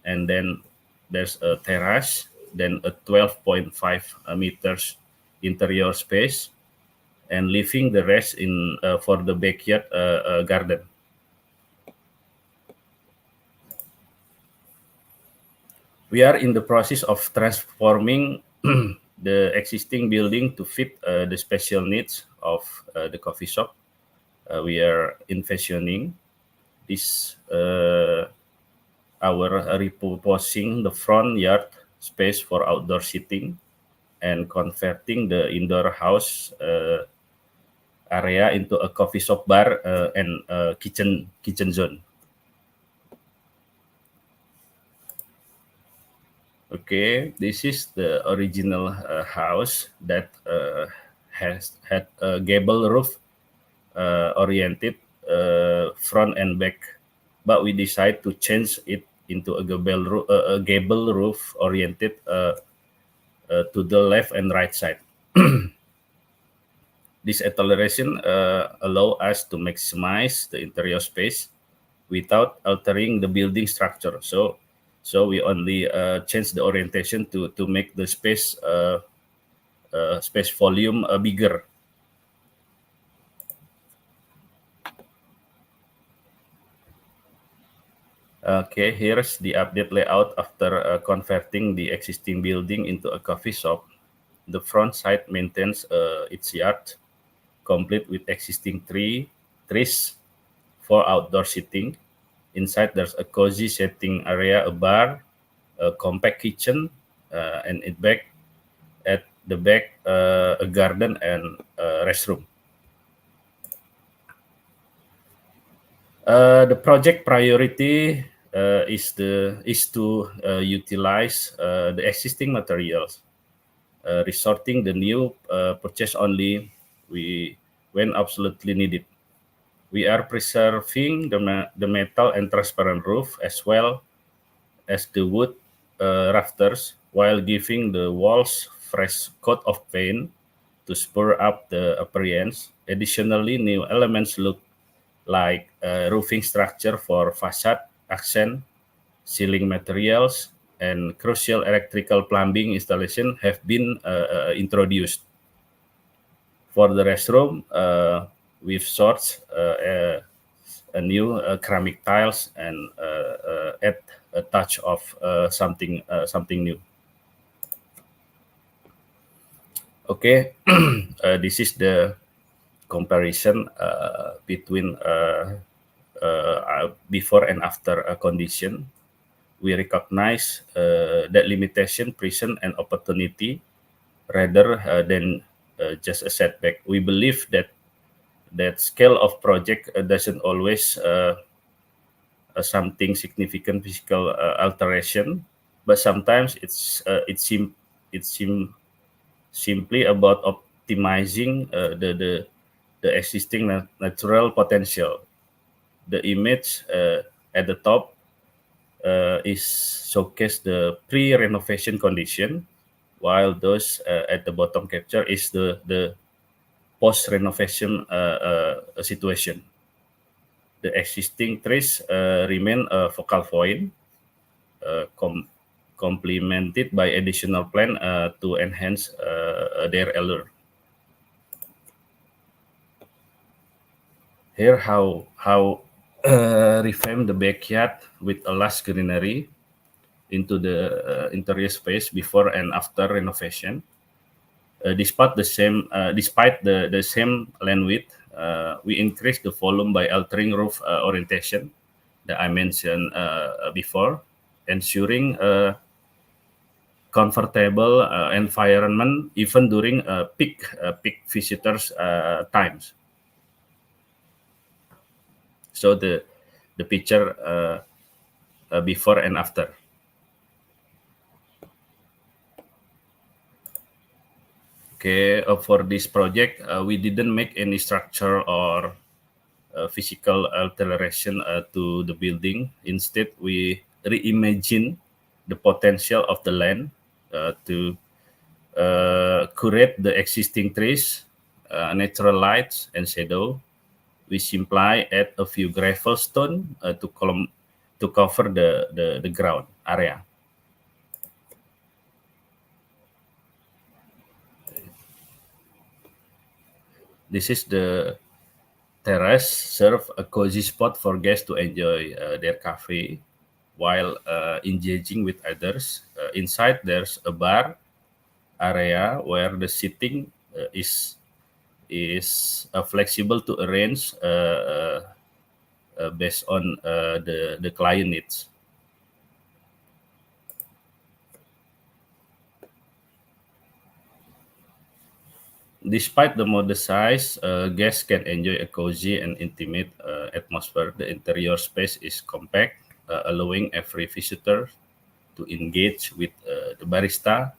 and then there's a terrace, then a 12.5 meters interior space, and leaving the rest in for the backyard garden. We are in the process of transforming the existing building to fit the special needs of the coffee shop. We are envisioning this our repurposing the front yard space for outdoor seating and converting the indoor house area into a coffee shop, bar, and kitchen zone. Okay, this is the original house that has had a gable roof oriented front and back, but we decide to change it into a gable roof oriented to the left and right side. This acceleration allow us to maximize the interior space without altering the building structure. So we only change the orientation to make the space volume bigger. Okay, here's the update layout after converting the existing building into a coffee shop. The front side maintains its yard, complete with existing trees for outdoor seating. Inside, there's a cozy seating area, a bar, a compact kitchen, and at the back, a garden and a restroom. The project priority is to utilize the existing materials, resorting the new purchase only when absolutely needed. We are preserving the metal and transparent roof as well as the wood rafters, while giving the walls fresh coat of paint to spur up the appearance. Additionally, new elements look like roofing structure for facade accent, ceiling materials, and crucial electrical plumbing installation have been introduced. For the restroom, we've sourced a new ceramic tiles and add a touch of something new. Okay, this is the comparison between before and after a condition. We recognize that limitation present an opportunity rather than just a setback. We believe that scale of project doesn't always something significant physical alteration, but sometimes it's simply about optimizing the existing natural potential. The image at the top is showcase the pre-renovation condition, while those at the bottom capture is the post-renovation situation. The existing trees remain a focal point, complemented by additional plant to enhance their allure. Here how reframe the backyard with a lush greenery into the interior space before and after renovation. Despite the same land width, we increased the volume by altering roof orientation that I mentioned before, ensuring a comfortable environment even during peak visitors times. So the picture before and after. Okay, for this project, we didn't make any structural or physical alteration to the building. Instead, we reimagine the potential of the land to curate the existing trees, natural lights and shadow. We simply add a few gravel stone to to cover the ground area. This is the terrace, serve a cozy spot for guests to enjoy their cafe while engaging with others. Inside there's a bar area where the seating is flexible to arrange based on the client needs. Despite the modest size, guests can enjoy a cozy and intimate atmosphere. The interior space is compact, allowing every visitor to engage with the barista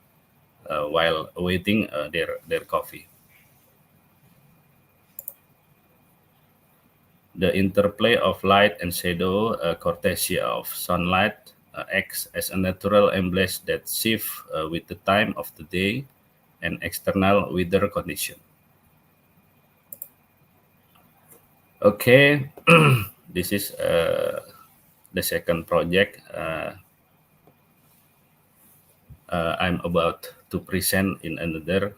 while awaiting their coffee. The interplay of light and shadow, courtesy of sunlight, acts as a natural embrace that shifts with the time of the day and external weather condition. Okay, this is the second project I'm about to present in another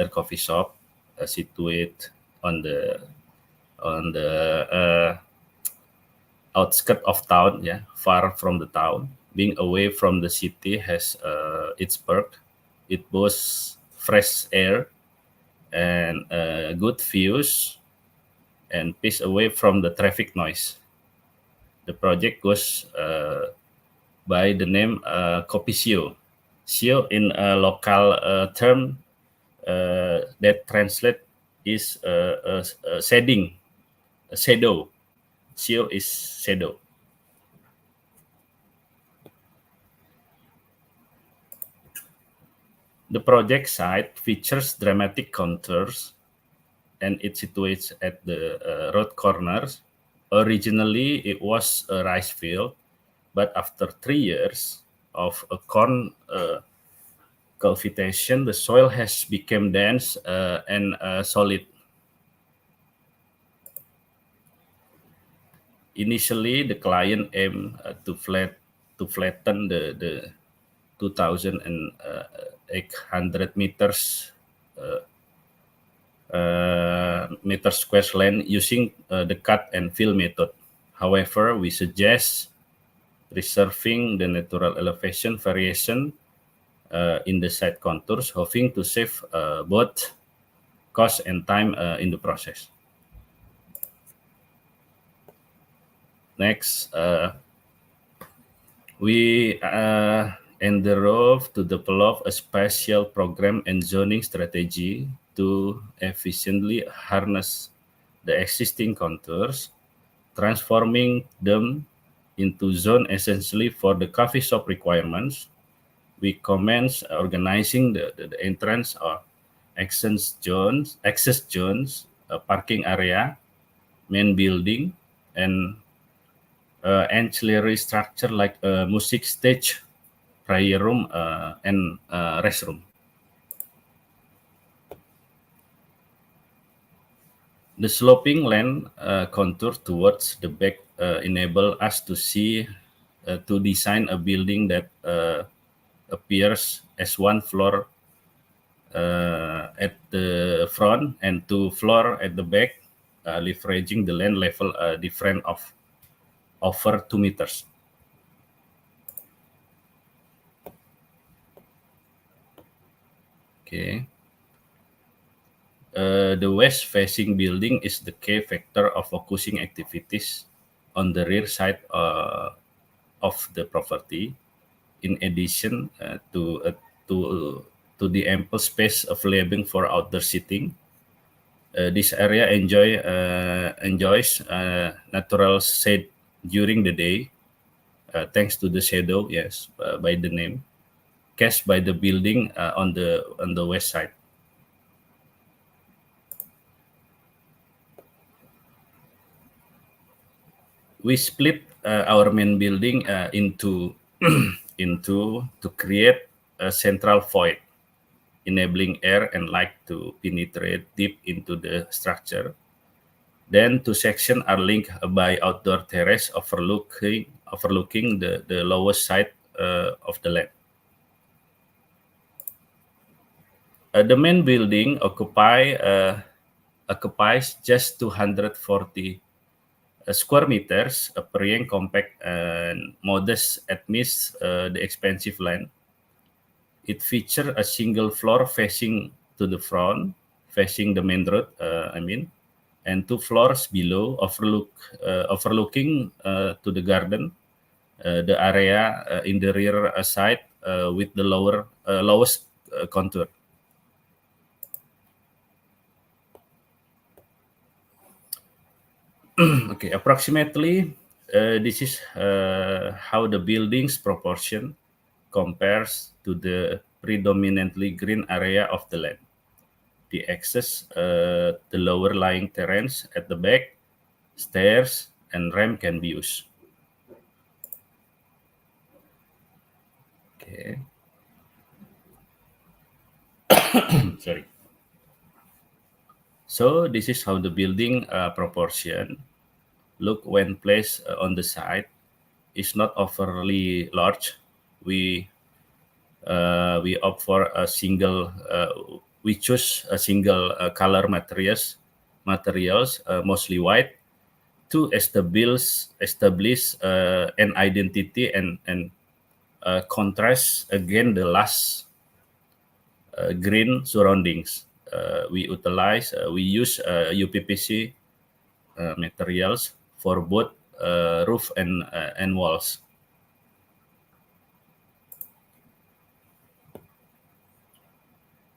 coffee shop situated on the outskirts of town, far from the town. Being away from the city has its perk. It boasts fresh air and good views and peace away from the traffic noise. The project goes by the name Kopi Sio. Sio in a local term that translate is shading, a shadow. Sio is shadow. The project site features dramatic contours and it situates at the road corners. Originally, it was a rice field, but after 3 years of a corn cultivation, the soil has become dense and solid. Initially, the client aimed to flatten the 2,800 meters square land using the cut and fill method. However, we suggest reserving the natural elevation variation in the site contours, hoping to save both cost and time in the process. Next, we endeavor to develop a spatial program and zoning strategy to efficiently harness the existing contours, transforming them into zone essentially for the coffee shop requirements. We commence organizing the entrance or access zones, parking area, main building, and ancillary structure like a music stage, prayer room, and restroom. The sloping land contour towards the back enable us to design a building that appears as one floor at the front and 2 floors at the back, leveraging the land level difference of over 2 meters. Okay. The west-facing building is the key factor of focusing activities on the rear side of the property. In addition to the ample space available for outdoor seating, this area enjoys natural shade during the day, thanks to the shadow, by the name, cast by the building on the west side. We split our main building into to create a central void, enabling air and light to penetrate deep into the structure. Then 2 sections are linked by outdoor terrace overlooking overlooking the lowest side of the land. The main building occupies just 240 square meters, appearing compact and modest amidst the expansive land. It features a single floor facing to the front, facing the main road, and 2 floors below overlooking to the garden, the area in the rear side with the lowest contour. Okay, approximately this is how the building's proportion compares to the predominantly green area of the land. The access, the lower lying terrains at the back, stairs, and ramp can be used. Okay. Sorry. So this is how the building proportion look when placed on the side. It's not overly large. We opt for a single. We choose a single color materials, mostly white, to establish an identity and contrast again the last green surroundings. We use UPVC materials for both roof and walls.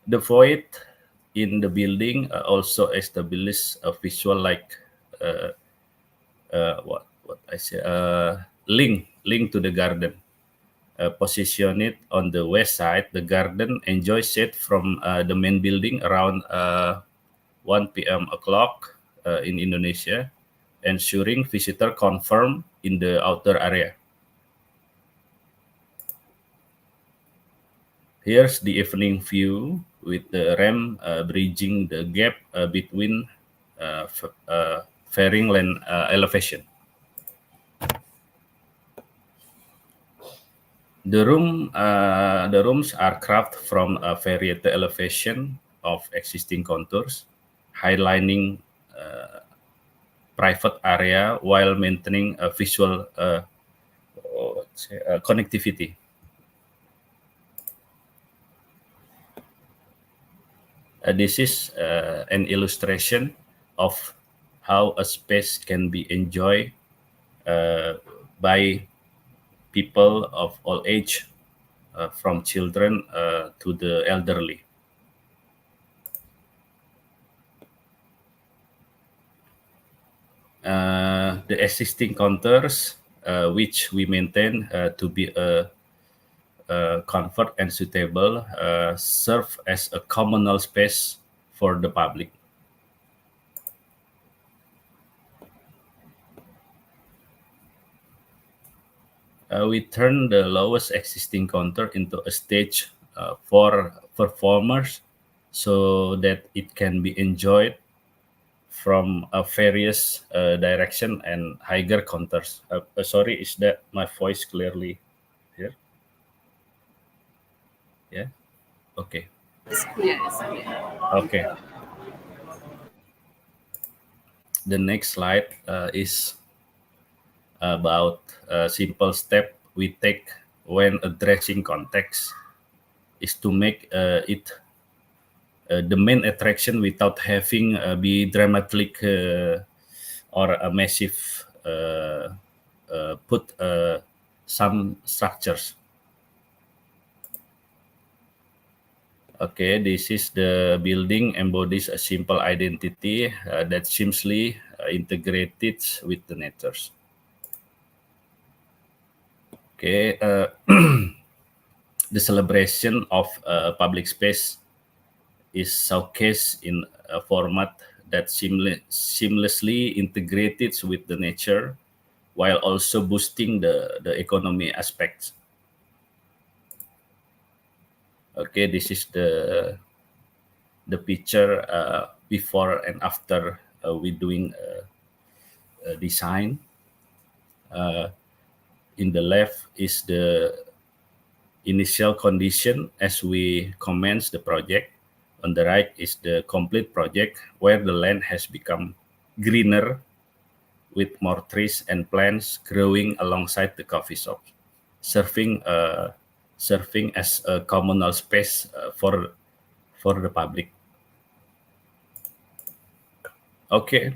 The void in the building also establishes a visual link to the garden. Positioned on the west side, the garden enjoys shade from the main building around 1 p.m. o'clock in Indonesia, ensuring visitor confirm in the outer area. Here's the evening view with the ramp bridging the gap between varying land elevation. The rooms are crafted from a varied elevation of existing contours, highlighting private area while maintaining a visual connectivity. This is an illustration of how a space can be enjoyed by people of all age, from children to the elderly. The existing contours, which we maintain to be comfort and suitable, serve as a communal space for the public. We turn the lowest existing contour into a stage for performers so that it can be enjoyed from various direction and higher contours. Sorry, is that my voice clearly here? Yeah? Okay. It's clear. It's clear. Okay. The next slide is about a simple step we take when addressing context is to make it the main attraction without having be dramatic or a massive put some structures. Okay, this is the building embodies a simple identity that seamlessly integrated with the natures. Okay, the celebration of public space is showcased in a format that seamlessly integrated with the nature while also boosting the economy aspects. Okay, this is the picture before and after we doing design. in the left is the initial condition as we commence the project. On the right is the complete project where the land has become greener with more trees and plants growing alongside the coffee shop, serving as a communal space for the public. Okay,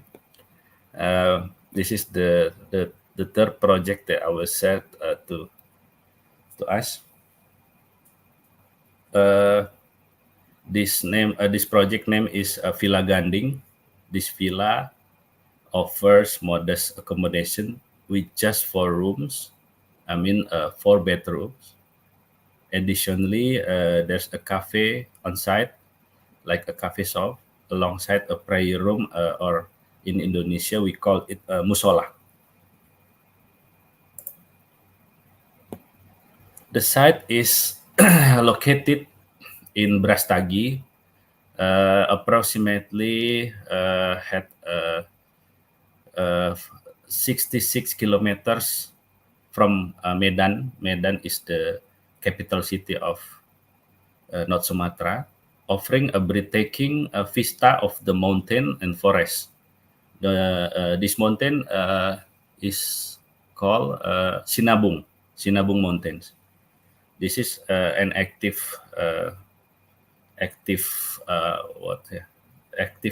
this is the third project that I was said to us. This project name is Villa Ganding. This villa offers modest accommodation with just 4 rooms. 4 bedrooms. Additionally, there's a cafe on site, like a cafe shop, alongside a prayer room, or in Indonesia we call it musola. The site is located in Brastagi, approximately had 66 kilometers from Medan. Medan is the capital city of North Sumatra, offering a breathtaking vista of the mountain and forest. This mountain is called Sinabung Mountains. This is an active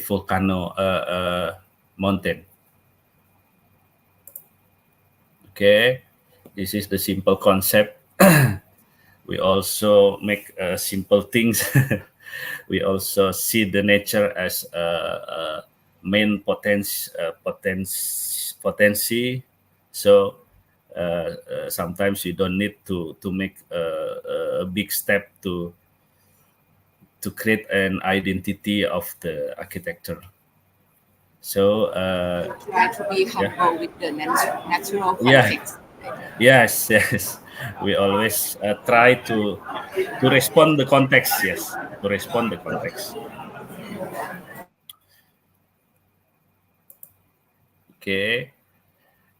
volcano mountain. Okay, this is the simple concept. We also make simple things. We also see the nature as a main potency. So sometimes you don't need to make a big step to create an identity of the architecture. So try to be humble with the natural Yeah. context. Yes. We always try to respond the context. Yes, to respond the context. Okay,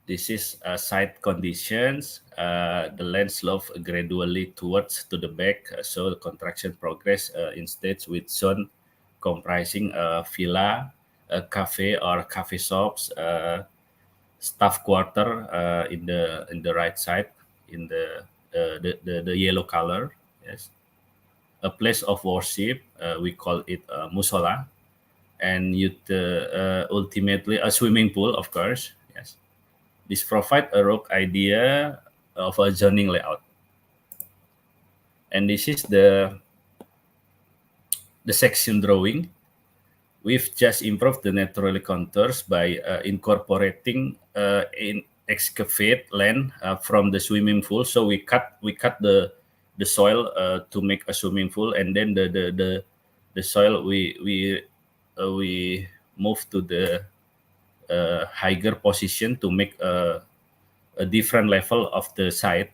this is site conditions. The land slope gradually towards to the back, so the construction progress in stages with zone comprising a villa, a cafe or cafe shops, staff quarter in the right side, in the yellow color. Yes, a place of worship. We call it musola, and ultimately a swimming pool, of course. Yes, this provide a rough idea of a zoning layout, and this is the section drawing. We've just improved the natural contours by incorporating in excavate land from the swimming pool. So we cut the soil to make a swimming pool, and then the soil we move to the higher position to make a different level of the site.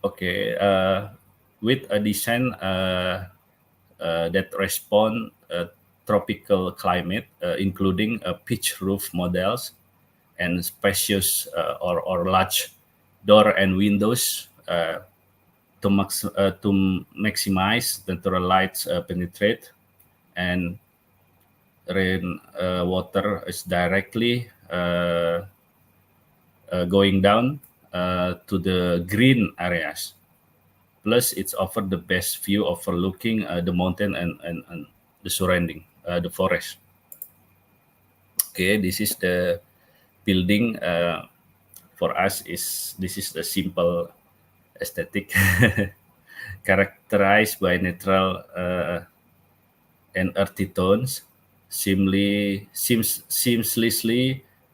Okay, with a design that respond tropical climate, including pitch roof models and spacious or large door and windows to maximize natural lights penetrate, and rain water is directly going down to the green areas. Plus, it's offered the best view overlooking the mountain and the surrounding, the forest. Okay, this is the building. For us, this is the simple aesthetic, characterized by natural and earthy tones, seamlessly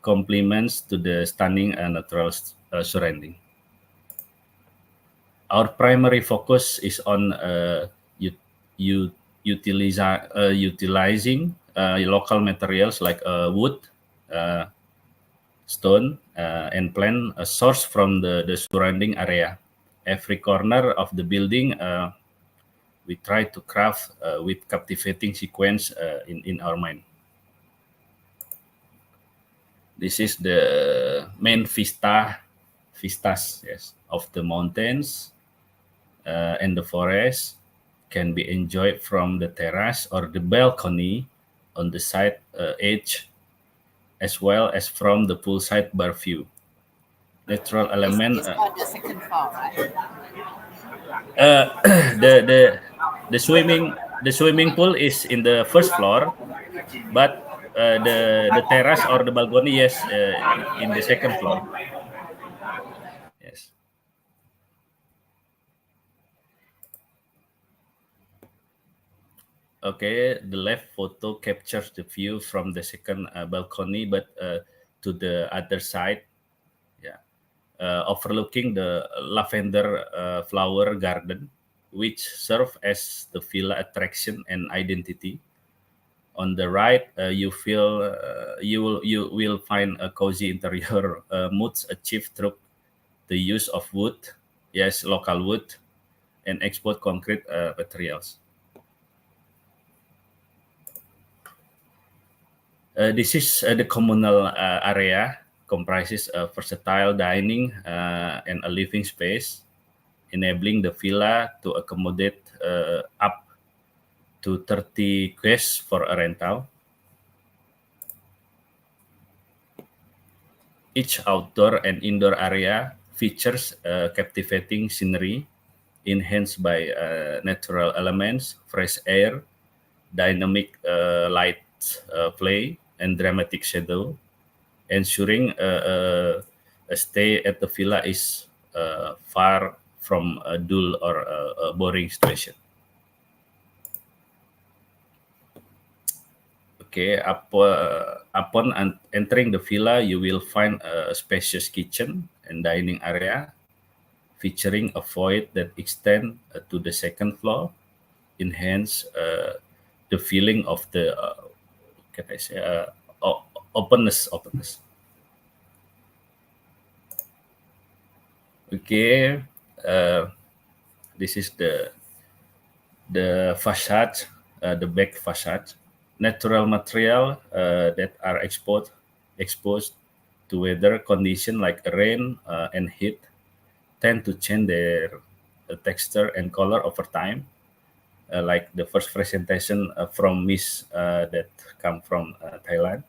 complements to the stunning and natural surrounding. Our primary focus is on utilizing local materials like wood, stone, and plant sourced from the surrounding area. Every corner of the building we try to craft with captivating sequence in our mind. This is the main vistas, yes, of the mountains and the forest can be enjoyed from the terrace or the balcony on the side edge, as well as from the poolside bar view. Natural element. It's on the second floor, right? The swimming pool is in the first floor, but the terrace or the balcony, yes, in the second floor. Yes. Okay, the left photo captures the view from the second balcony, but to the other side, yeah, overlooking the lavender flower garden, which serve as the villa attraction and identity. On the right, you will find a cozy interior moods achieved through the use of wood, yes, local wood, and export concrete materials. This is the communal area, comprises a versatile dining and a living space, enabling the villa to accommodate up to 30 guests for a rental. Each outdoor and indoor area features captivating scenery enhanced by natural elements, fresh air, dynamic light play, and dramatic shadow, ensuring a stay at the villa is far from a dull or a boring situation. Okay, upon entering the villa, you will find a spacious kitchen and dining area featuring a void that extends to the second floor, enhance the feeling of the can I say openness. Okay, this is the facade, the back facade. Natural material that are exposed to weather condition like rain and heat tend to change their texture and color over time. Like the first presentation from Miss that come from Thailand.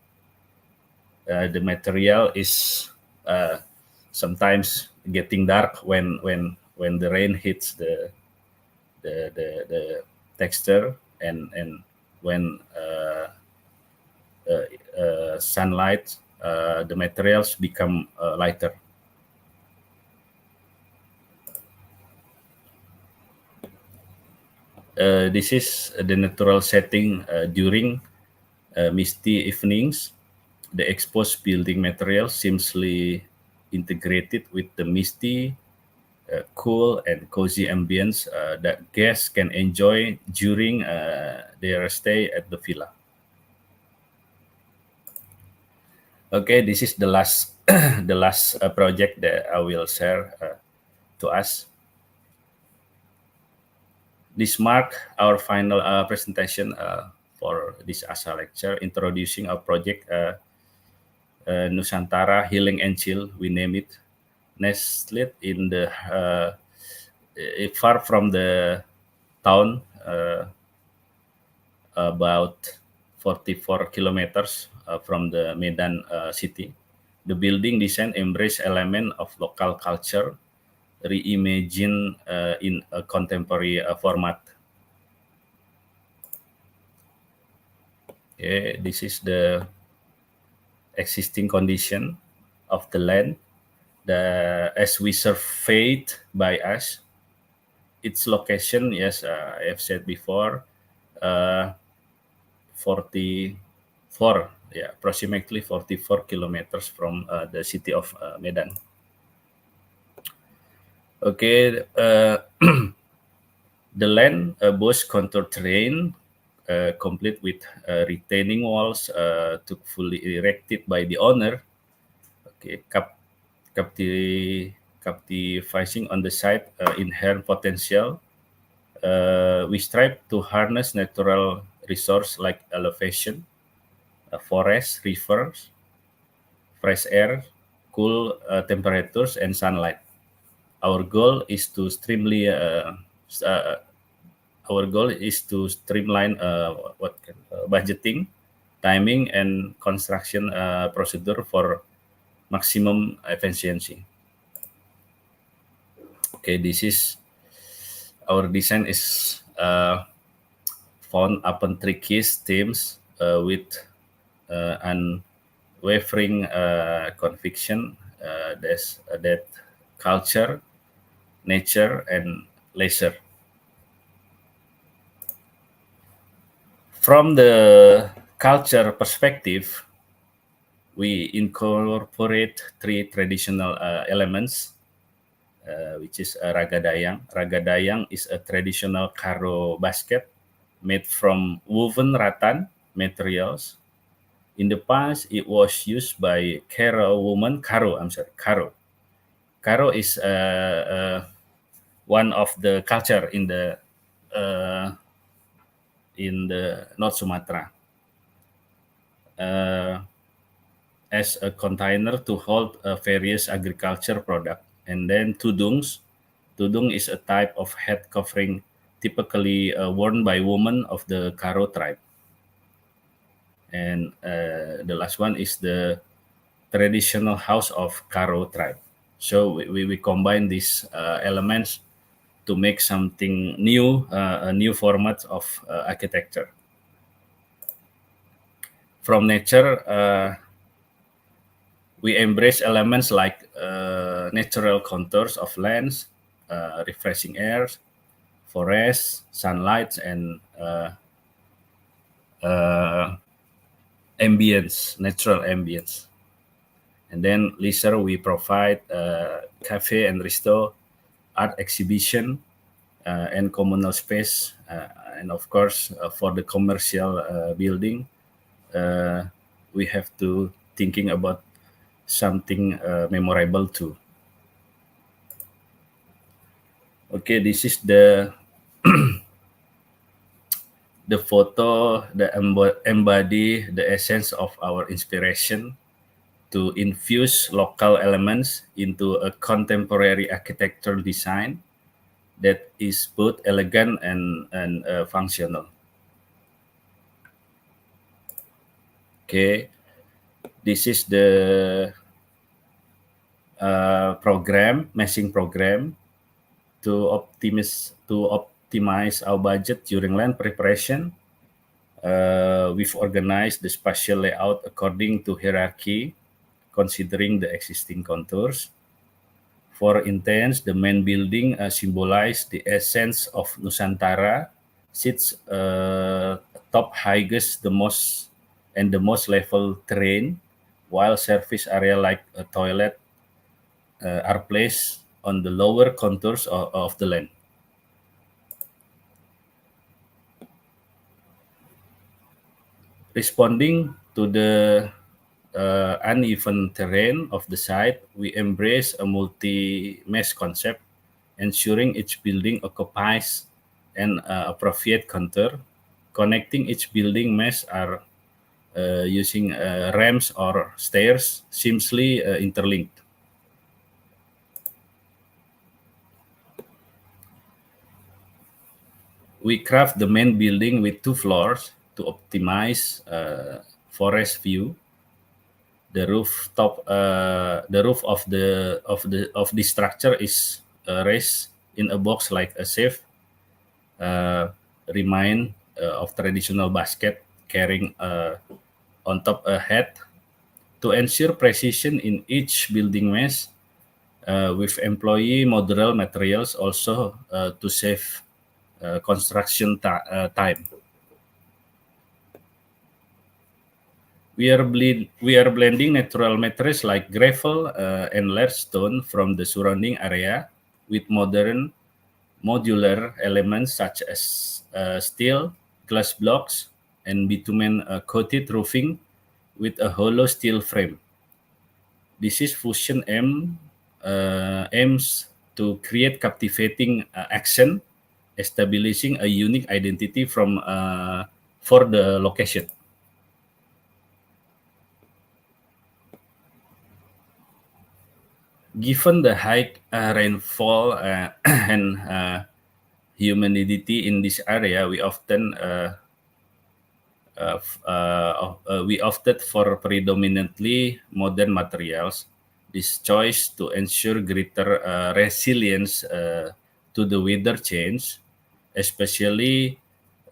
The material is sometimes getting dark when the rain hits the texture and when sunlight, the materials become lighter. This is the natural setting during misty evenings. The exposed building material seamlessly integrated with the misty, cool, and cozy ambience that guests can enjoy during their stay at the villa. Okay, this is the last the last project that I will share to us. This marks our final presentation for this ASA lecture, introducing our project Nusantara Healing and Chill, we name it, nestled in the far from the town, about 44 kilometers from the Medan city. The building design embrace element of local culture, reimagined in a contemporary format. Okay, this is the existing condition of the land. As we surveyed by us, its location, yes, I have said before, approximately 44 kilometers from the city of Medan. Okay, the land boasts contour terrain, complete with retaining walls to fully erected by the owner. Okay, capitalizing on the site inherent potential. We strive to harness natural resource like elevation, forests, rivers, fresh air, cool temperatures, and sunlight. Our goal is to streamline budgeting, timing, and construction procedure for maximum efficiency. Okay, this is our design is found upon three key themes with unwavering conviction that culture, nature, and leisure. From the culture perspective, we incorporate three traditional elements, which is ragadayang. Ragadayang is a traditional karo basket made from woven rattan materials. In the past, it was used by Karo. Karo is one of the culture in the North Sumatra. As a container to hold various agriculture product. And then tudungs. Tudung is a type of head covering typically worn by women of the Karo tribe. And the last one is the traditional house of Karo tribe. So we combine these elements to make something new, a new format of architecture. From nature, we embrace elements like natural contours of lands, refreshing air, forests, sunlight, and ambience, natural ambience. And then leisure, we provide cafe and resto, art exhibition, and communal space. And of course, for the commercial building, we have to thinking about something memorable too. Okay, this is the the photo that embody the essence of our inspiration to infuse local elements into a contemporary architectural design that is both elegant and functional. Okay, this is the meshing program to optimize our budget during land preparation. We've organized the spatial layout according to hierarchy, considering the existing contours. For instance, the main building symbolizes the essence of Nusantara, sits top highest the most level terrain, while surface area like a toilet are placed on the lower contours of the land. Responding to the uneven terrain of the site, we embrace a multi-mesh concept, ensuring each building occupies an appropriate contour. Connecting each building mesh are using ramps or stairs seamlessly interlinked. We craft the main building with 2 floors to optimize forest view. The roof of the structure is raised in a box like a safe, remind of traditional basket carrying on top a head. To ensure precision in each building mesh, with employee modular materials also to save construction time. We are blending natural materials like gravel and large stone from the surrounding area with modern modular elements such as steel, glass blocks, and bitumen coated roofing with a hollow steel frame. This is fusion aims to create captivating accent, establishing a unique identity for the location. Given the high rainfall and humidity in this area, we opted for predominantly modern materials. This choice to ensure greater resilience to the weather change, especially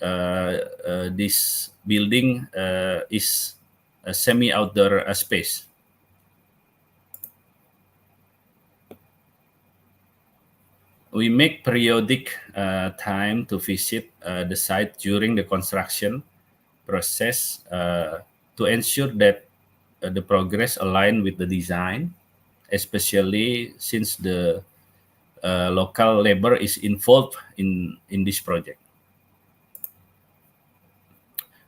this building is a semi-outdoor space. We make periodic time to visit the site during the construction process to ensure that the progress align with the design, especially since the local labor is involved in this project.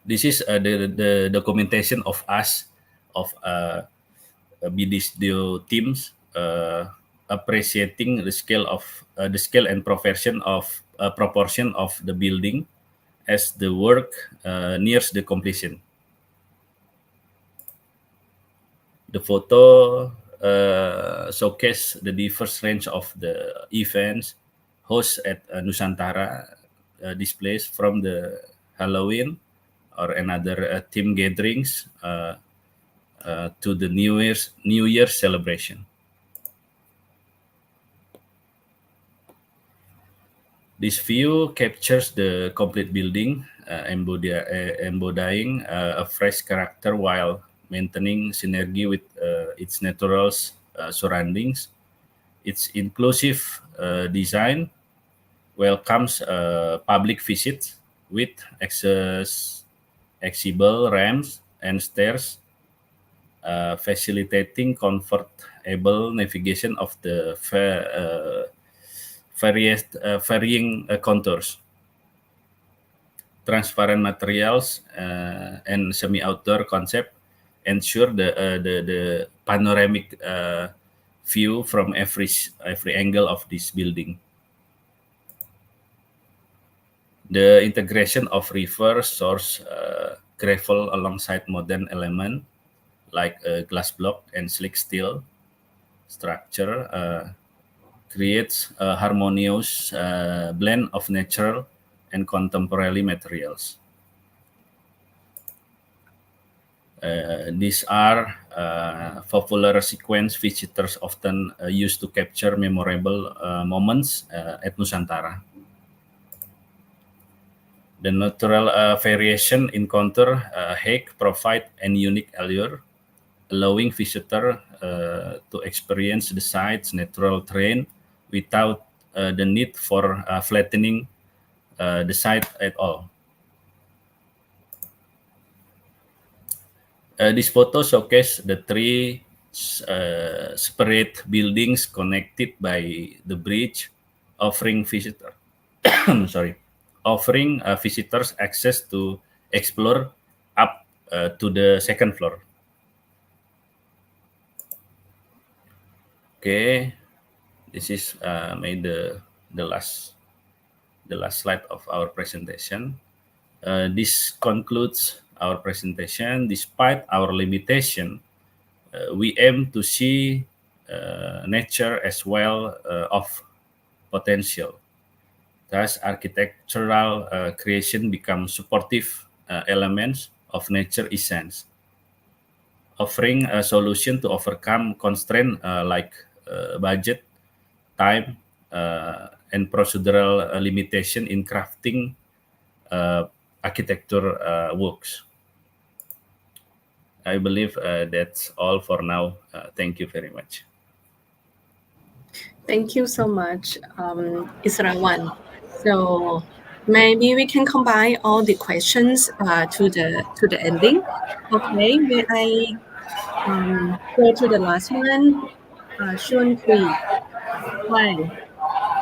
This is the documentation of us, of BDSDO teams, appreciating the scale and proportion of the building as the work nears the completion. The photo showcase the diverse range of the events hosted at Nusantara displays, from the Halloween or another team gatherings to the New Year celebration. This view captures the complete building, embodying a fresh character while maintaining synergy with its natural surroundings. Its inclusive design welcomes public visits with accessible ramps and stairs, facilitating comfortable navigation of the varying contours. Transparent materials and semi-outdoor concept ensure the panoramic view from every angle of this building. The integration of river source gravel alongside modern element like glass block and slick steel structure creates a harmonious blend of natural and contemporary materials. These are popular sequence visitors often use to capture memorable moments at Nusantara. The natural variation in contour height provide an unique allure, allowing visitors to experience the site's natural terrain without the need for flattening the site at all. This photo showcases the three separate buildings connected by the bridge, offering visitors access to explore up to the second floor. Okay, this is the last slide of our presentation. This concludes our presentation. Despite our limitation, we aim to see nature as well of potential. Thus, architectural creation becomes supportive elements of nature essence, offering a solution to overcome constraints like budget, time, and procedural limitation in crafting architecture works. I believe that's all for now. Thank you very much. Thank you so much, Irwan. So maybe we can combine all the questions to the ending. Okay, may I go to the last one? Shyuan Kuee. Hi,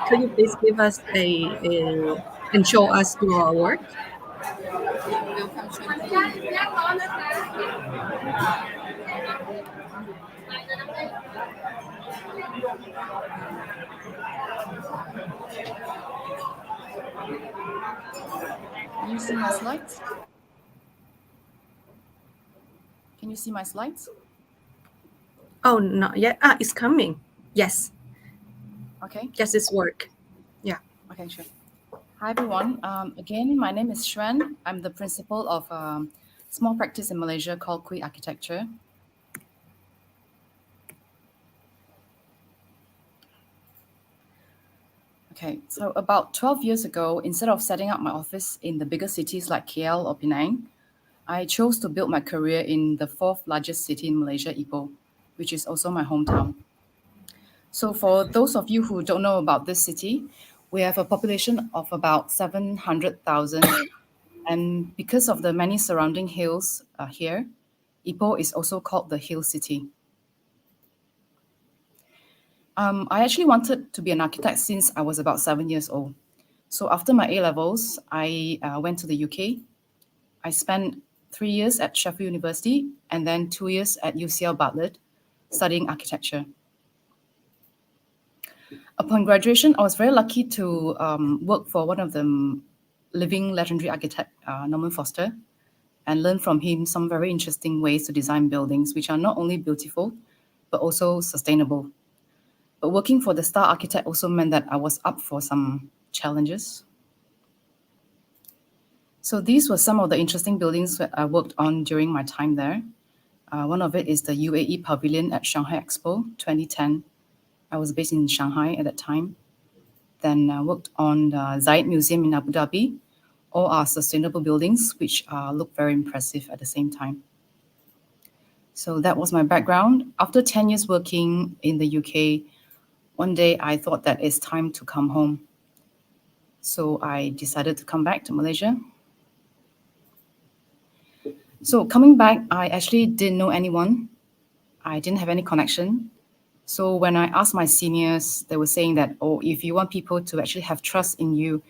could you please give us and show us your work? Welcome, Shyuan. Can you see my slides? Can you see my slides? Oh, not yet. It's coming. Yes, Okay. yes, it's work. Yeah. Okay, sure. Hi, everyone. Again, my name is Shyuan. I'm the principal of a small practice in Malaysia called Kuee Architecture. Okay, so about 12 years ago, instead of setting up my office in the bigger cities like KL or Penang, I chose to build my career in the fourth largest city in Malaysia, Ipoh, which is also my hometown. So for those of you who don't know about this city, we have a population of about 700,000. And because of the many surrounding hills here, Ipoh is also called the Hill City. I actually wanted to be an architect since I was about 7 years old. So after my A-levels, I went to the UK. I spent 3 years at Sheffield University and then 2 years at UCL Bartlett studying architecture. Upon graduation, I was very lucky to work for one of the living legendary architect, Norman Foster, and learn from him some very interesting ways to design buildings, which are not only beautiful, but also sustainable. But working for the star architect also meant that I was up for some challenges. So these were some of the interesting buildings that I worked on during my time there. One of it is the UAE Pavilion at Shanghai Expo 2010. I was based in Shanghai at that time. Then I worked on the Zayed Museum in Abu Dhabi. All are sustainable buildings, which look very impressive at the same time. So that was my background. After 10 years working in the UK, one day I thought that it's time to come home. So I decided to come back to Malaysia. So coming back, I actually didn't know anyone. I didn't have any connection. So when I asked my seniors, they were saying that, oh, if you want people to actually have trust in you,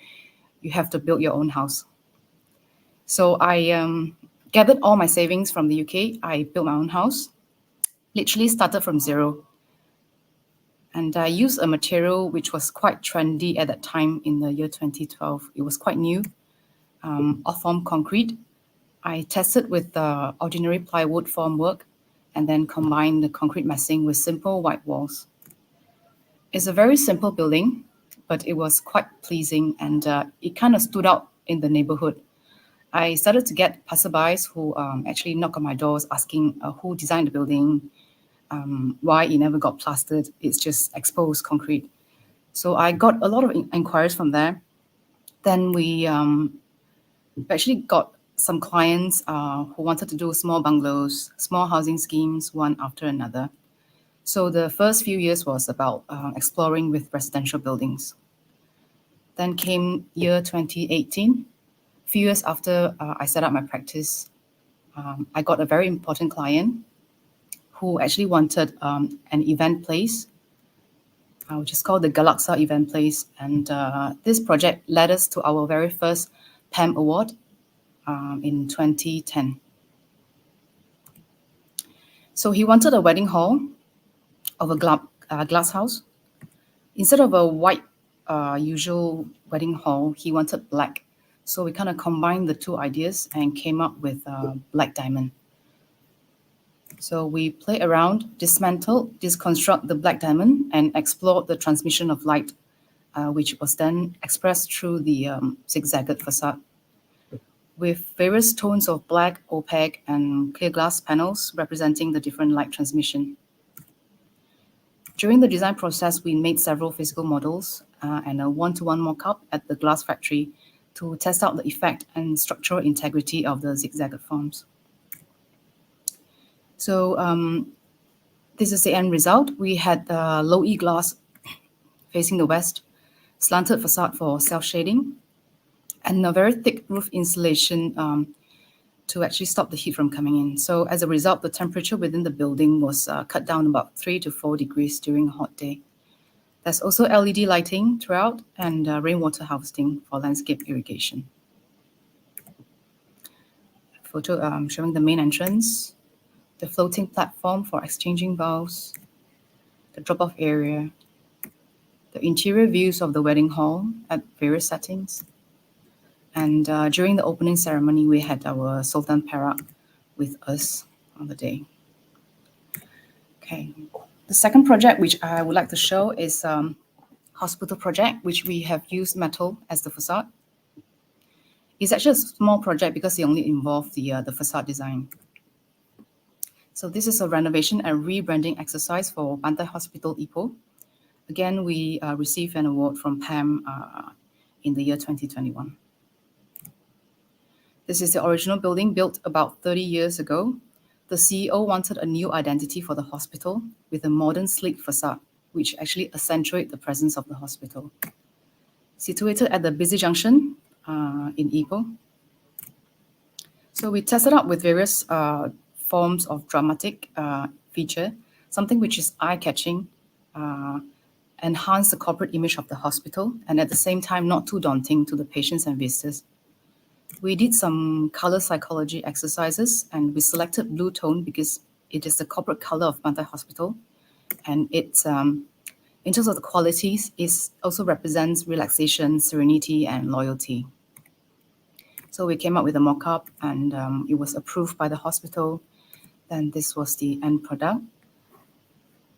you have to build your own house. So I gathered all my savings from the UK. I built my own house, literally started from zero. And I used a material which was quite trendy at that time in the year 2012. It was quite new, off-form concrete. I tested with ordinary plywood formwork and then combined the concrete massing with simple white walls. It's a very simple building, but it was quite pleasing and it kind of stood out in the neighborhood. I started to get passerbys who actually knock on my doors asking who designed the building, why it never got plastered. It's just exposed concrete. So I got a lot of inquiries from there. Then we actually got some clients who wanted to do small bungalows, small housing schemes, one after another. So the first few years was about exploring with residential buildings. Then came year 2018. A few years after I set up my practice, I got a very important client who actually wanted an event place, which is called the Galaxa Event Place. And this project led us to our very first PAM Award in 2010. So he wanted a wedding hall of a glass house. Instead of a white usual wedding hall, he wanted black. So we kind of combined the two ideas and came up with black diamond. So we play around, dismantle, deconstruct the black diamond and explore the transmission of light, which was then expressed through the zigzagged facade, with various tones of black, opaque, and clear glass panels representing the different light transmission. During the design process, we made several physical models and a one-to-one mock-up at the glass factory to test out the effect and structural integrity of the zigzagged forms. So this is the end result. We had the low E glass facing the west, slanted facade for self-shading, and a very thick roof insulation to actually stop the heat from coming in. So as a result, the temperature within the building was cut down about 3 to 4 degrees during a hot day. There's also LED lighting throughout and rainwater harvesting for landscape irrigation. Photo showing the main entrance, the floating platform for exchanging vows, the drop-off area, the interior views of the wedding hall at various settings. And during the opening ceremony, we had our Sultan Perak with us on the day. Okay, The second project which I would like to show is hospital project, which we have used metal as the facade. It's actually a small project because it only involved the facade design. So this is a renovation and rebranding exercise for Pantai Hospital Ipoh. Again, we received an award from PAM in the year 2021. This is the original building built about 30 years ago. The CEO wanted a new identity for the hospital with a modern, sleek facade, which actually accentuate the presence of the hospital. Situated at the busy junction in Ipoh. So we tested out with various forms of dramatic feature, something which is eye-catching, enhance the corporate image of the hospital, and at the same time not too daunting to the patients and visitors. We did some color psychology exercises, and we selected blue tone because it is the corporate color of Pantai Hospital, and it's in terms of the qualities, it also represents relaxation, serenity, and loyalty. So we came up with a mock-up, and it was approved by the hospital. Then this was the end product.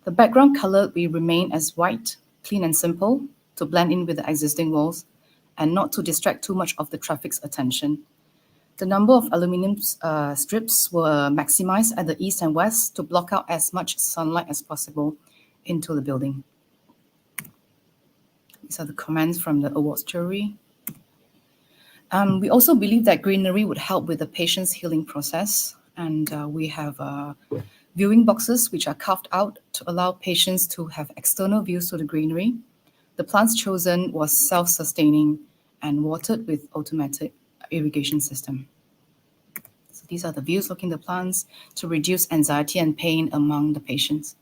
The background color we remain as white, clean and simple, to blend in with the existing walls and not to distract too much of the traffic's attention. The number of aluminum strips were maximized at the east and west to block out as much sunlight as possible into the building. These are the comments from the awards jury. We also believe that greenery would help with the patient's healing process, and we have viewing boxes which are carved out to allow patients to have external views to the greenery. The plants chosen was self-sustaining and watered with automatic irrigation system. So these are the views looking at the plants to reduce anxiety and pain among the patients.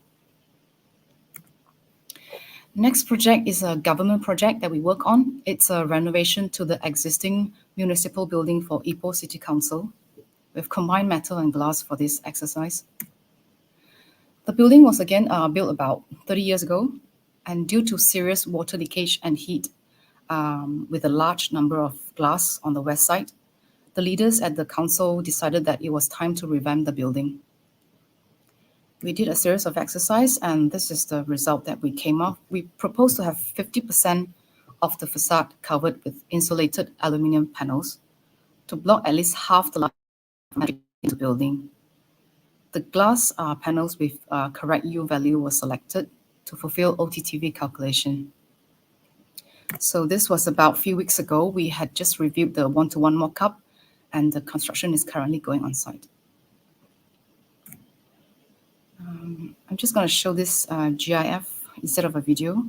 Next project is a government project that we work on. It's a renovation to the existing municipal building for Ipoh City Council. We've combined metal and glass for this exercise. The building was again built about 30 years ago, and due to serious water leakage and heat with a large number of glass on the west side, the leaders at the council decided that it was time to revamp the building. We did a series of exercise, and this is the result that we came up. We proposed to have 50% of the facade covered with insulated aluminum panels to block at least half the light in the building. The glass panels with correct U value were selected to fulfill OTTV calculation. So this was about a few weeks ago. We had just reviewed the one-to-one mock-up, and the construction is currently going on site. I'm just going to show this GIF instead of a video.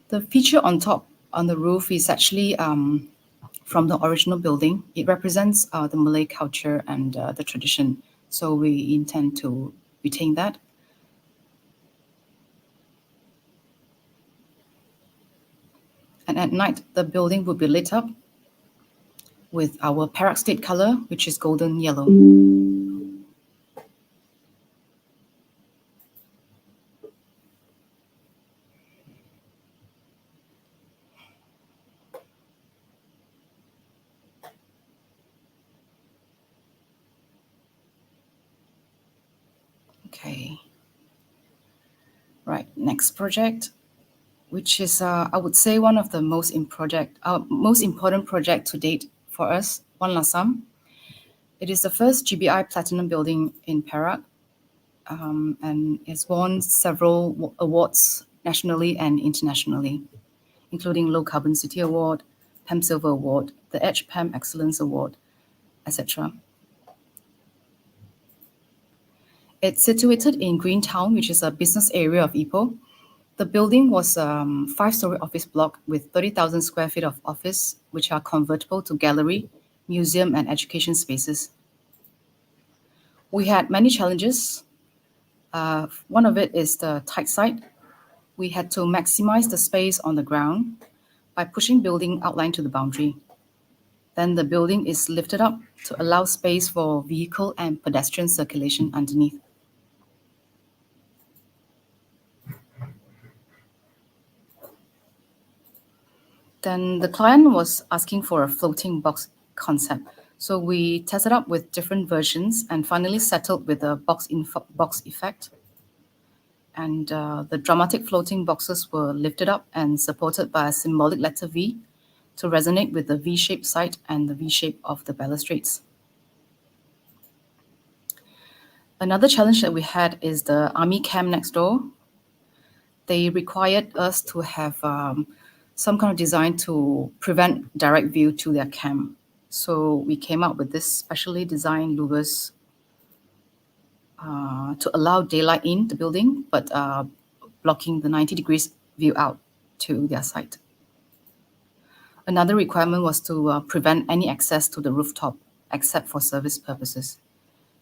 The feature on top on the roof is actually from the original building. It represents the Malay culture and the tradition. So we intend to retain that. And at night, the building will be lit up with our Perak state color, which is golden yellow. Okay. Right, next project, which is, I would say, one of the most important project to date for us, One Lasam. It is the first GBI Platinum building in Perak, and it's won several awards nationally and internationally, including Low Carbon City Award, PAM Silver Award, the Edge PAM Excellence Award, etc. It's situated in Greentown, which is a business area of Ipoh. The building was a 5-story office block with 30,000 square feet of office, which are convertible to gallery, museum, and education spaces. We had many challenges. One of it is the tight site. We had to maximize the space on the ground by pushing building outline to the boundary. Then the building is lifted up to allow space for vehicle and pedestrian circulation underneath. Then the client was asking for a floating box concept. So we tested out with different versions and finally settled with a box effect. And the dramatic floating boxes were lifted up and supported by a symbolic letter V to resonate with the V-shaped site and the V-shape of the balustrades. Another challenge that we had is the army camp next door. They required us to have some kind of design to prevent direct view to their camp. So we came up with this specially designed louvers to allow daylight in the building, but blocking the 90 degrees view out to their site. Another requirement was to prevent any access to the rooftop except for service purposes.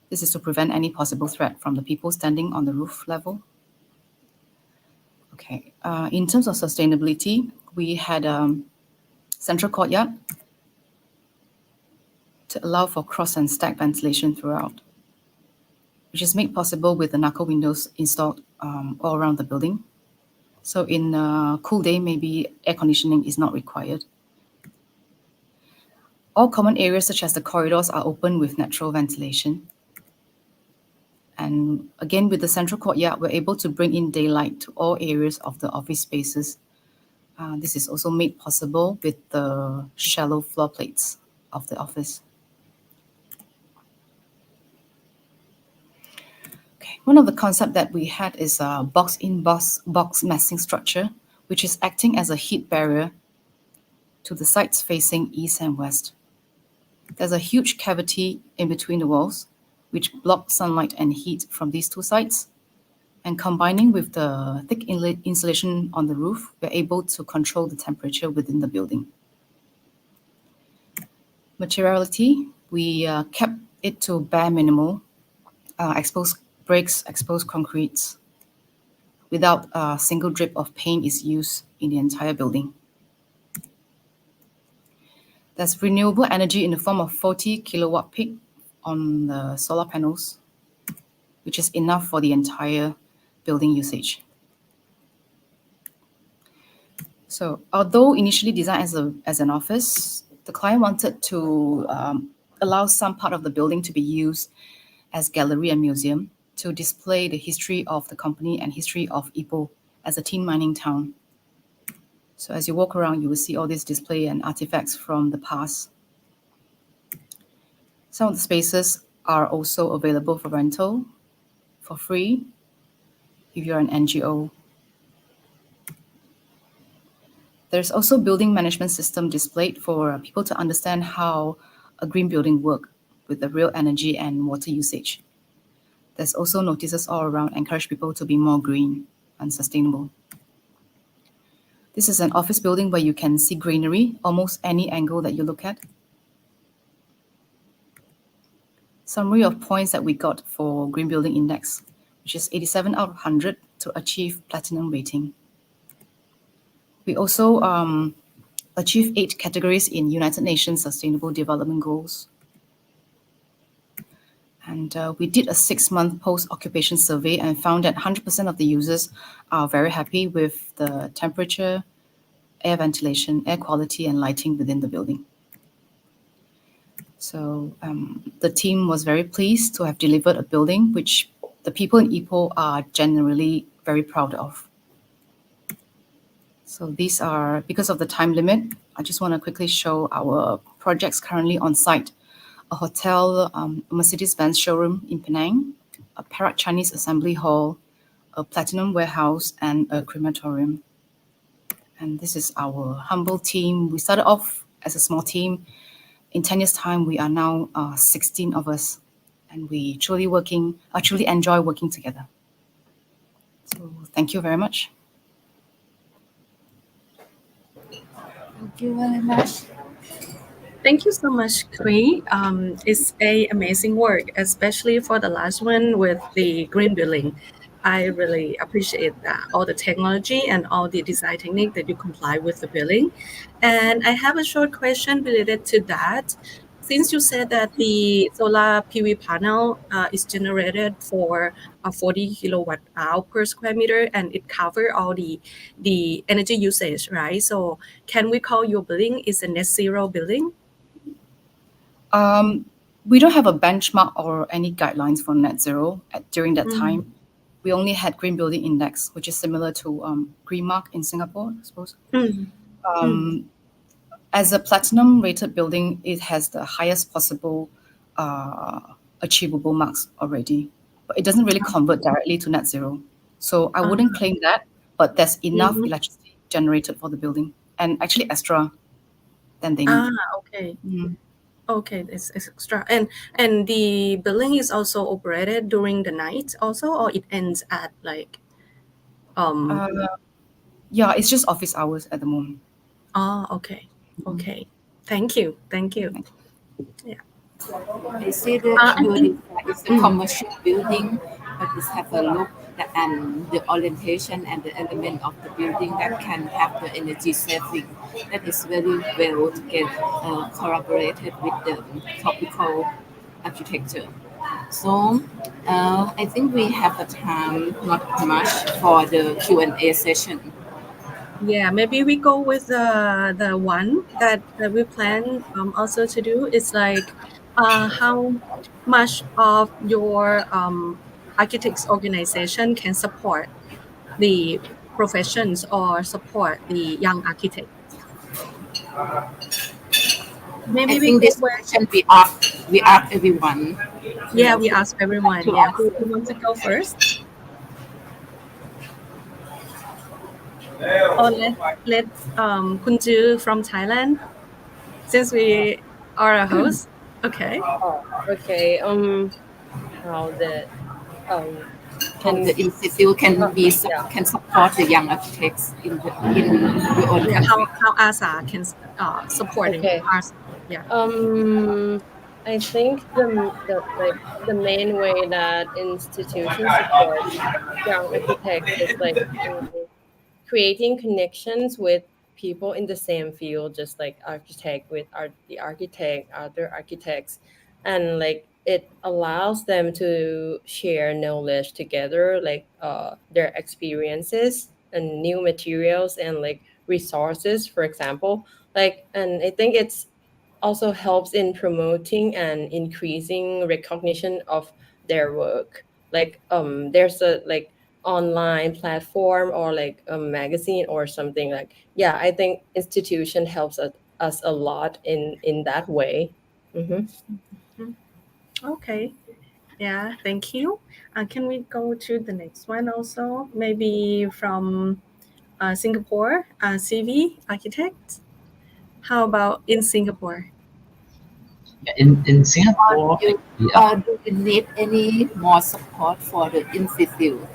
This is to prevent any possible threat from the people standing on the roof level. Okay, in terms of sustainability, we had a central courtyard to allow for cross and stack ventilation throughout, which is made possible with the narco windows installed all around the building. So in a cool day, maybe air conditioning is not required. All common areas such as the corridors are open with natural ventilation. And again, with the central courtyard, we're able to bring in daylight to all areas of the office spaces. This is also made possible with the shallow floor plates of the office. Okay, one of the concepts that we had is a box massing structure, which is acting as a heat barrier to the sites facing east and west. There's a huge cavity in between the walls, which blocks sunlight and heat from these two sides. And combining with the thick insulation on the roof, we're able to control the temperature within the building. Materiality, we kept it to bare minimal, exposed bricks, exposed concretes, without a single drip of paint is used in the entire building. There's renewable energy in the form of 40 kilowatt peak on the solar panels, which is enough for the entire building usage. So although initially designed as an office, the client wanted to allow some part of the building to be used as gallery and museum to display the history of the company and history of Ipoh as a tin mining town. So as you walk around, you will see all these display and artifacts from the past. Some of the spaces are also available for rental for free if you're an NGO. There's also building management system displayed for people to understand how a green building works with the real energy and water usage. There's also notices all around encourage people to be more green and sustainable. This is an office building where you can see greenery almost any angle that you look at. Summary of points that we got for Green Building Index, which is 87 out of 100 to achieve platinum rating. We also achieved 8 categories in United Nations Sustainable Development Goals. And we did a 6-month post-occupation survey and found that 100% of the users are very happy with the temperature, air ventilation, air quality, and lighting within the building. So the team was very pleased to have delivered a building which the people in Ipoh are generally very proud of. So these are, because of the time limit, I just want to quickly show our projects currently on site. A hotel, a Mercedes-Benz showroom in Penang, a Perak Chinese Assembly Hall, a platinum warehouse, and a crematorium. And this is our humble team. We started off as a small team. In 10 years' time, we are now 16 of us, and we truly enjoy working together. So thank you very much. Thank you very much. Thank you so much, Kuee. It's a amazing work, especially for the last one with the green building. I really appreciate that, all the technology and all the design technique that you comply with the building. And I have a short question related to that. since you said that the solar PV panel is generated for 40 kilowatt hour per square meter and it cover all the energy usage, right? So can we call your building is a net zero building? We don't have a benchmark or any guidelines for net zero during that time. We only had Green Building Index, which is similar to Green Mark in Singapore, I suppose. As a platinum rated building, it has the highest possible achievable marks already, but it doesn't really convert directly to net zero. So I wouldn't claim that, but there's enough electricity generated for the building, and actually extra than they need. Okay. Okay, it's extra. And the building is also operated during the night also, or it ends at like Yeah, it's just office hours at the moment. Okay. Okay. Thank you. Yeah. I see the building is a commercial building, but it have a look and the orientation and the element of the building that can have the energy saving. That is very well to get collaborated with the tropical architecture. So I think we have a time not much for the Q&A session. Yeah, maybe we go with the one that we plan also to do is like how much of your architects organization can support the professions or support the young architects. Maybe I think this question we ask everyone. Yeah, we ask everyone. Yeah, who wants to go first? Or let's Kunju from Thailand, since we are a host. Okay. Okay. How the How the institute can support the young architects in your own country. How ASA can support ASA. Yeah. I think the main way that institutions support young architects is like creating connections with people in the same field, just like architect with the architect, other architects, and like it allows them to share knowledge together, like their experiences and new materials and like resources, for example. Like, and I think it's also helps in promoting and increasing recognition of their work. Like there's a like online platform or like a magazine or something. Like, yeah, I think institution helps us a lot in that way. Okay. Yeah, thank you. Can we go to the next one also? Maybe from Singapore, ZIVY Architects. How about in Singapore? In Singapore, do you need any more support for the institute?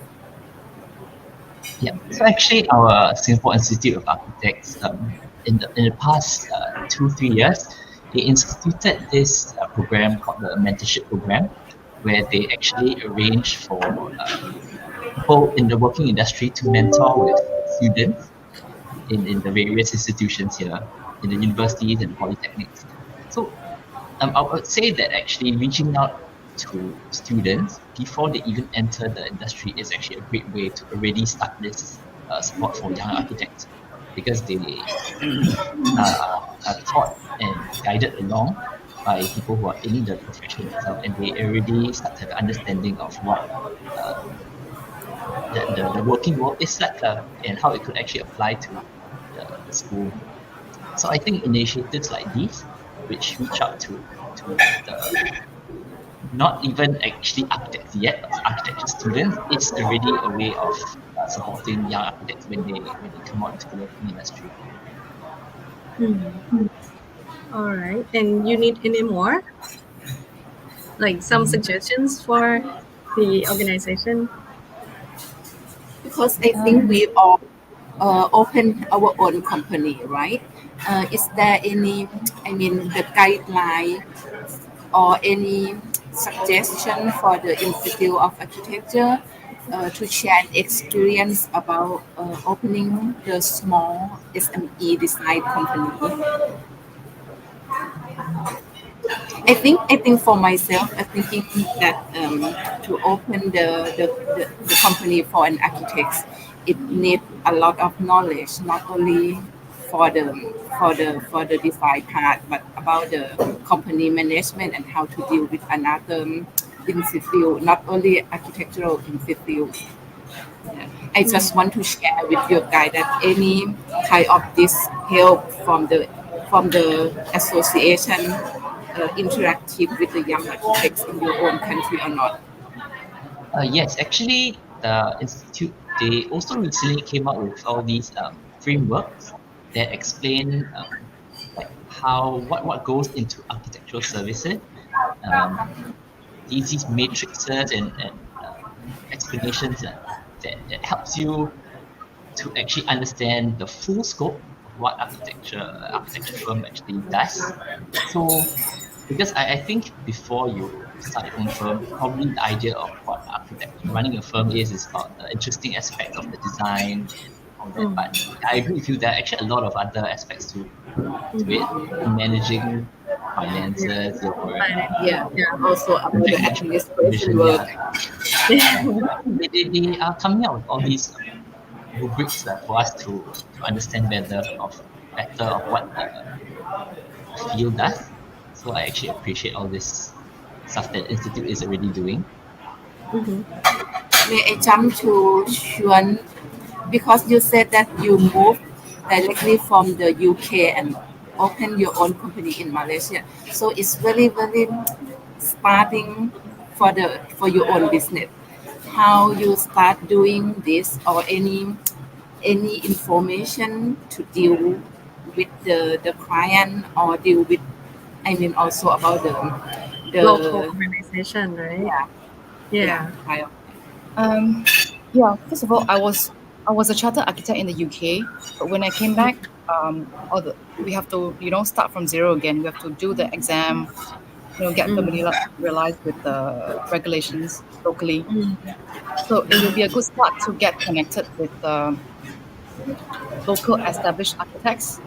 Yeah, so actually our Singapore Institute of Architects, in the past 2-3 years, they instituted this program called the mentorship program, where they actually arrange for people in the working industry to mentor with students in the various institutions here, in the universities and polytechnics. So I would say that actually reaching out to students before they even enter the industry is actually a great way to already start this support for young architects, because they are taught and guided along by people who are in the profession itself, and they already start to have an understanding of what the working world is like and how it could actually apply to the school. So I think initiatives like these, which reach out to the not even actually architects yet, but architecture students, it's already a way of supporting young architects when they come out into the working industry. All right. And you need any more? Like some suggestions for the organization? Because I think we all open our own company, right? Is there any, the guideline or any suggestion for the Institute of Architecture to share experience about opening the small SME design company? I think for myself, I'm thinking that to open the company for an architect, it need a lot of knowledge, not only for the design part, but about the company management and how to deal with another institute, not only architectural institute. I just want to share with you guys that any kind of this help from the association interactive with the young architects in your own country or not? Yes, actually, the institute they also recently came out with all these frameworks that explain like what goes into architectural services. These matrices and explanations that helps you to actually understand the full scope of what architecture firm actually does. So because I think before you start your own firm, probably the idea of what running a firm is about the interesting aspects of the design, all that. But I agree with you. There are actually a lot of other aspects to it, managing finances, your Yeah, also about the project management, administration supervision. work. Yeah. They are coming out with all these rubrics for us to understand better of what the field does. So I actually appreciate all this stuff that Institute is already doing. May I jump to Shyuan because you said that you moved directly from the UK and open your own company in Malaysia. So it's very starting for your own business. How you start doing this or any information to deal with the client or deal with also about Local the organization, right? yeah Yeah. Yeah, first of all, I was a chartered architect in the UK, but when I came back, we have to start from zero again. We have to do the exam, get familiarized with the regulations locally. So it will be a good start to get connected with local established architects.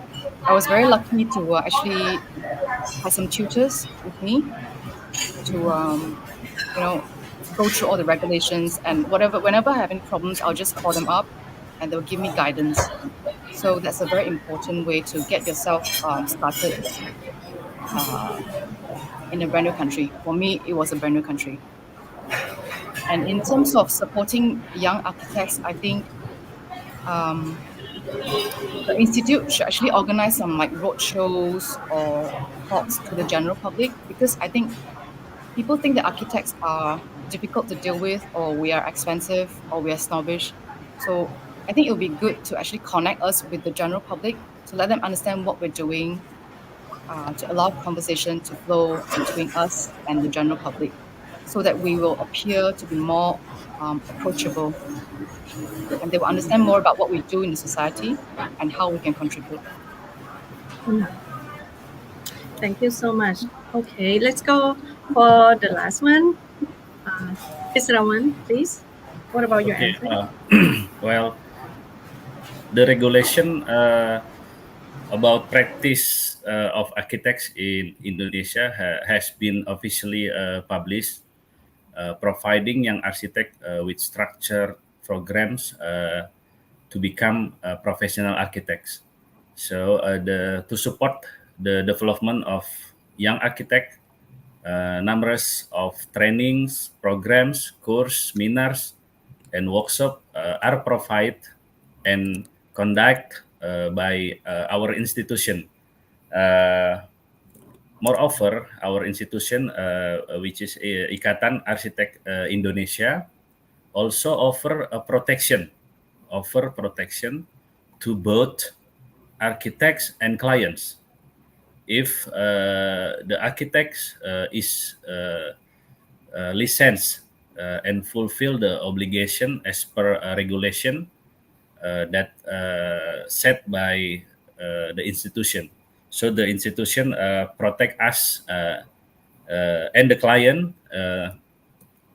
I was very lucky to actually have some tutors with me to go through all the regulations and whenever I have any problems, I'll just call them up and they'll give me guidance. So that's a very important way to get yourself started in a brand new country. For me, it was a brand new country. And in terms of supporting young architects, I think the institute should actually organize some like road shows or talks to the general public, because I think people think that architects are difficult to deal with, or we are expensive, or we are snobbish. So I think it would be good to actually connect us with the general public to let them understand what we're doing, to allow conversation to flow between us and the general public, so that we will appear to be more approachable, and they will understand more about what we do in the society and how we can contribute. Thank you so much. Okay, let's go for the last one. Irwan, please. What about your Okay. answer? Well, the regulation about practice of architects in Indonesia has been officially published, providing young architects with structured programs to become professional architects. So to support the development of young architects, numerous of trainings, programs, course, seminars, and workshop are provided and conducted by our institution. Moreover, our institution, which is Ikatan Arsitek Indonesia, also offer protection to both architects and clients. If the architect is licensed and fulfill the obligation as per regulation that set by the institution. So the institution protect us and the client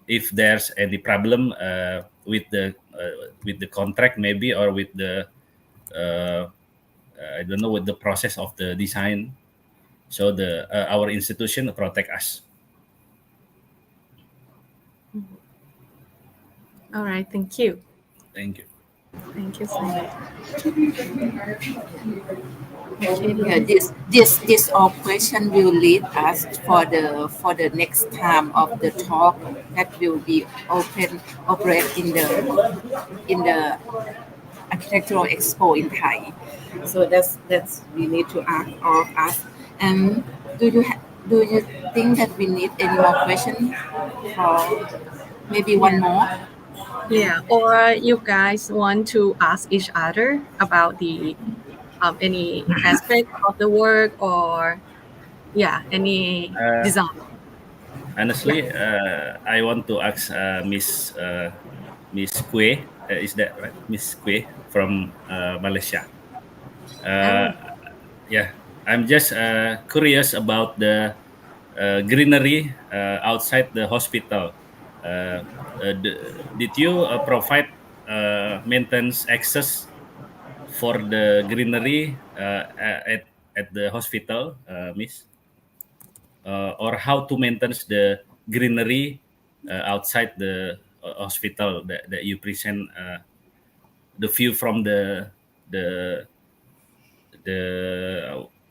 if there's any problem with the contract maybe, or with the I don't know, with the process of the design. So our institution protect us. All right, thank you. Thank you. Thank you so much. Yeah, this all question will lead us for the next time of the talk that will be operate in the architectural expo in Thai. So that's we need to ask all of us. And do you think that we need any more question for maybe one more? Yeah, or you guys want to ask each other about the any aspect of the work, or any design. Honestly, I want to ask Miss Kuee. Is that right, Miss Kuee from Malaysia? Uh, Oh. yeah, I'm just curious about the greenery outside the hospital. Did you provide maintenance access for the greenery at the hospital, Miss? Or how to maintain the greenery outside the hospital that you present the view from the the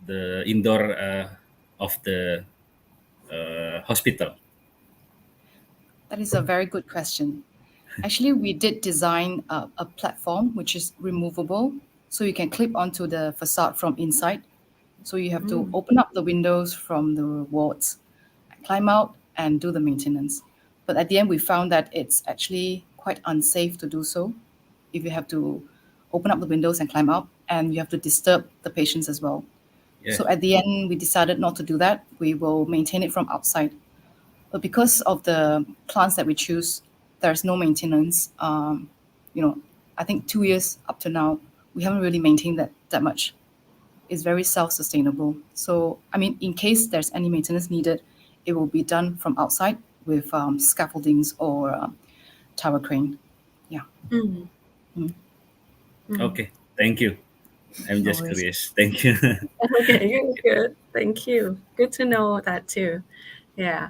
the indoor of the hospital. That is a very good question. Actually, we did design a platform which is removable, so you can clip onto the facade from inside. So you have to open up the windows from the wards, climb out, and do the maintenance. But at the end, we found that it's actually quite unsafe to do so if you have to open up the windows and climb up, and you have to disturb the patients as well. Yes. So at the end, we decided not to do that. We will maintain it from outside. But because of the plants that we choose, there's no maintenance. I think 2 years up to now, we haven't really maintained that much. It's very self-sustainable. So, I mean, in case there's any maintenance needed, it will be done from outside with scaffoldings or tower crane. Yeah. Mm. Mm. Okay, thank you. I'm No just worries. curious. Thank you. Okay, good. Thank you. Good to know that too. Yeah.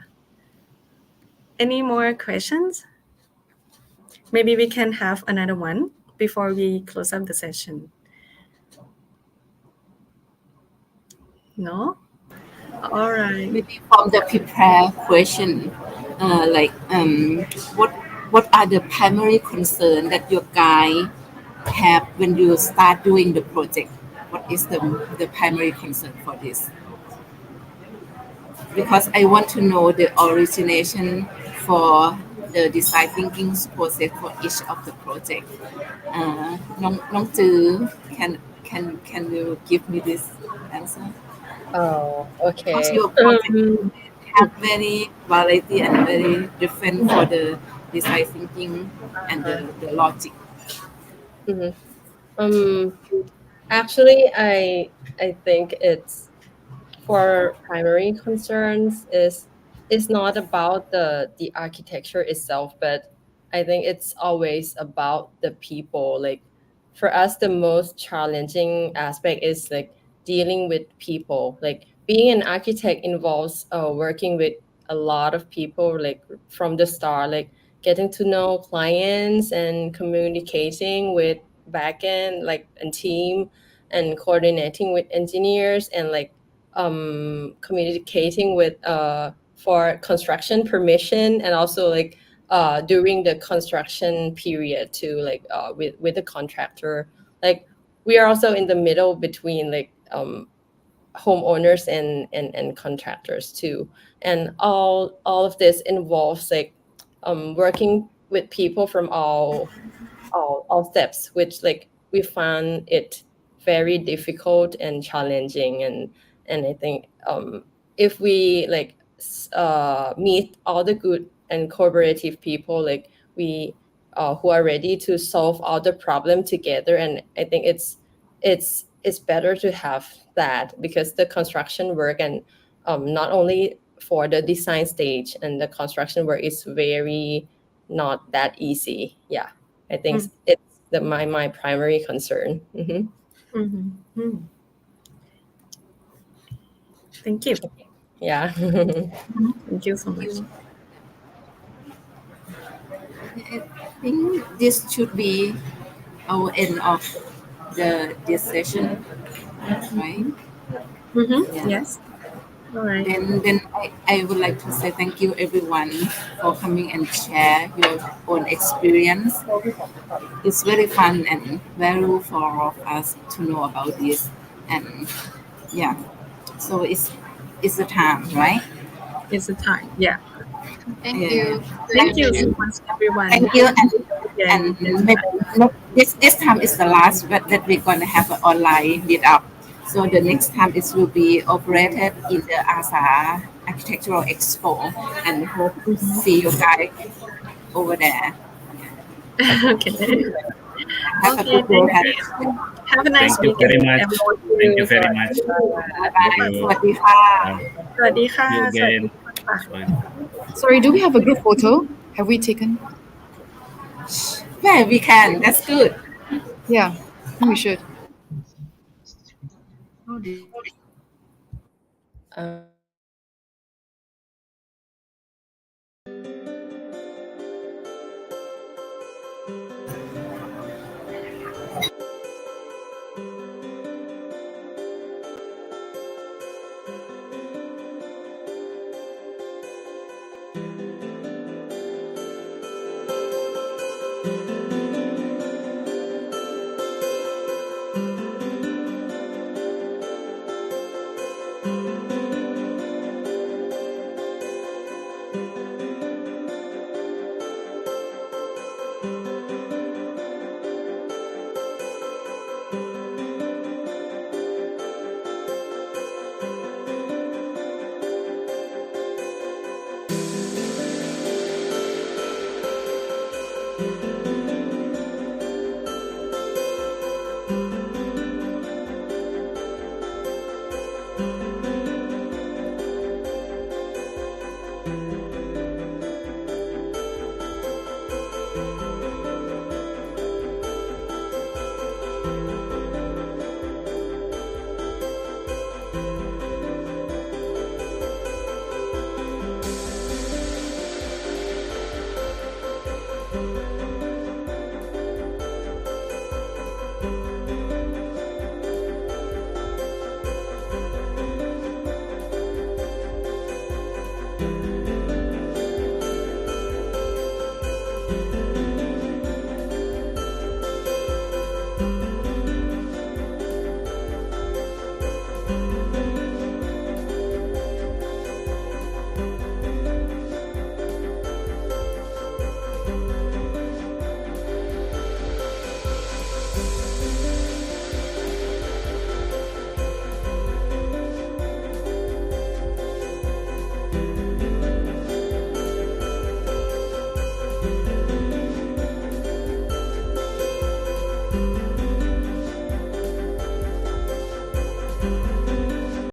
Any more questions? Maybe we can have another one before we close up the session. No? All right. Maybe from the prepare question, what are the primary concern that your guy have when you start doing the project? What is the primary concern for this? Because I want to know the origination for the design thinking process for each of the project. Nong Zhu, can you give me this answer? Oh, Because okay. your project have very variety and very different for the design thinking and the logic. Mhm. Actually, I think it's for primary concerns is not about the architecture itself, but I think it's always about the people. Like for us, the most challenging aspect is like dealing with people. Like being an architect involves working with a lot of people, like from the start, like getting to know clients and communicating with backend like and team and coordinating with engineers and like communicating with for construction permission and also like during the construction period too, like with the contractor. Like we are also in the middle between like homeowners and contractors too, and all of this involves like working with people from all steps, which like we found it very difficult and challenging. And I think if we like meet all the good and cooperative people, like we who are ready to solve all the problem together, and I think it's better to have that, because the construction work and not only for the design stage and the construction work is very not that easy. Yeah, I think it's my primary concern. Mm-hmm. Mm. Thank you. Yeah. Thank you so much. I think this should be our end of this session, right? Yeah. Yes. All right. Then I would like to say thank you everyone for coming and share your own experience. It's very fun and valuable for all of us to know about this. And yeah, so it's the time, right? It's the time. Yeah. Thank Yeah. you. Thank you so much, everyone. Thank you. Again. And maybe this time is the last, but that we're gonna have an online meetup. So the next time it will be operated in the ASA Architectural Expo, and hope to see you guys over there. Okay. Have a Okay, good day. thank you. Have a nice Thank you weekend, very much. everyone. Thank you very much. Bye. You. สวัสดีค่ะ สวัสดีค่ะ You สวัส again. ดีค่ะ Sorry. Sorry, do we have a group photo? Have we taken? Yeah, we can. That's good. Yeah, I think we should. Um,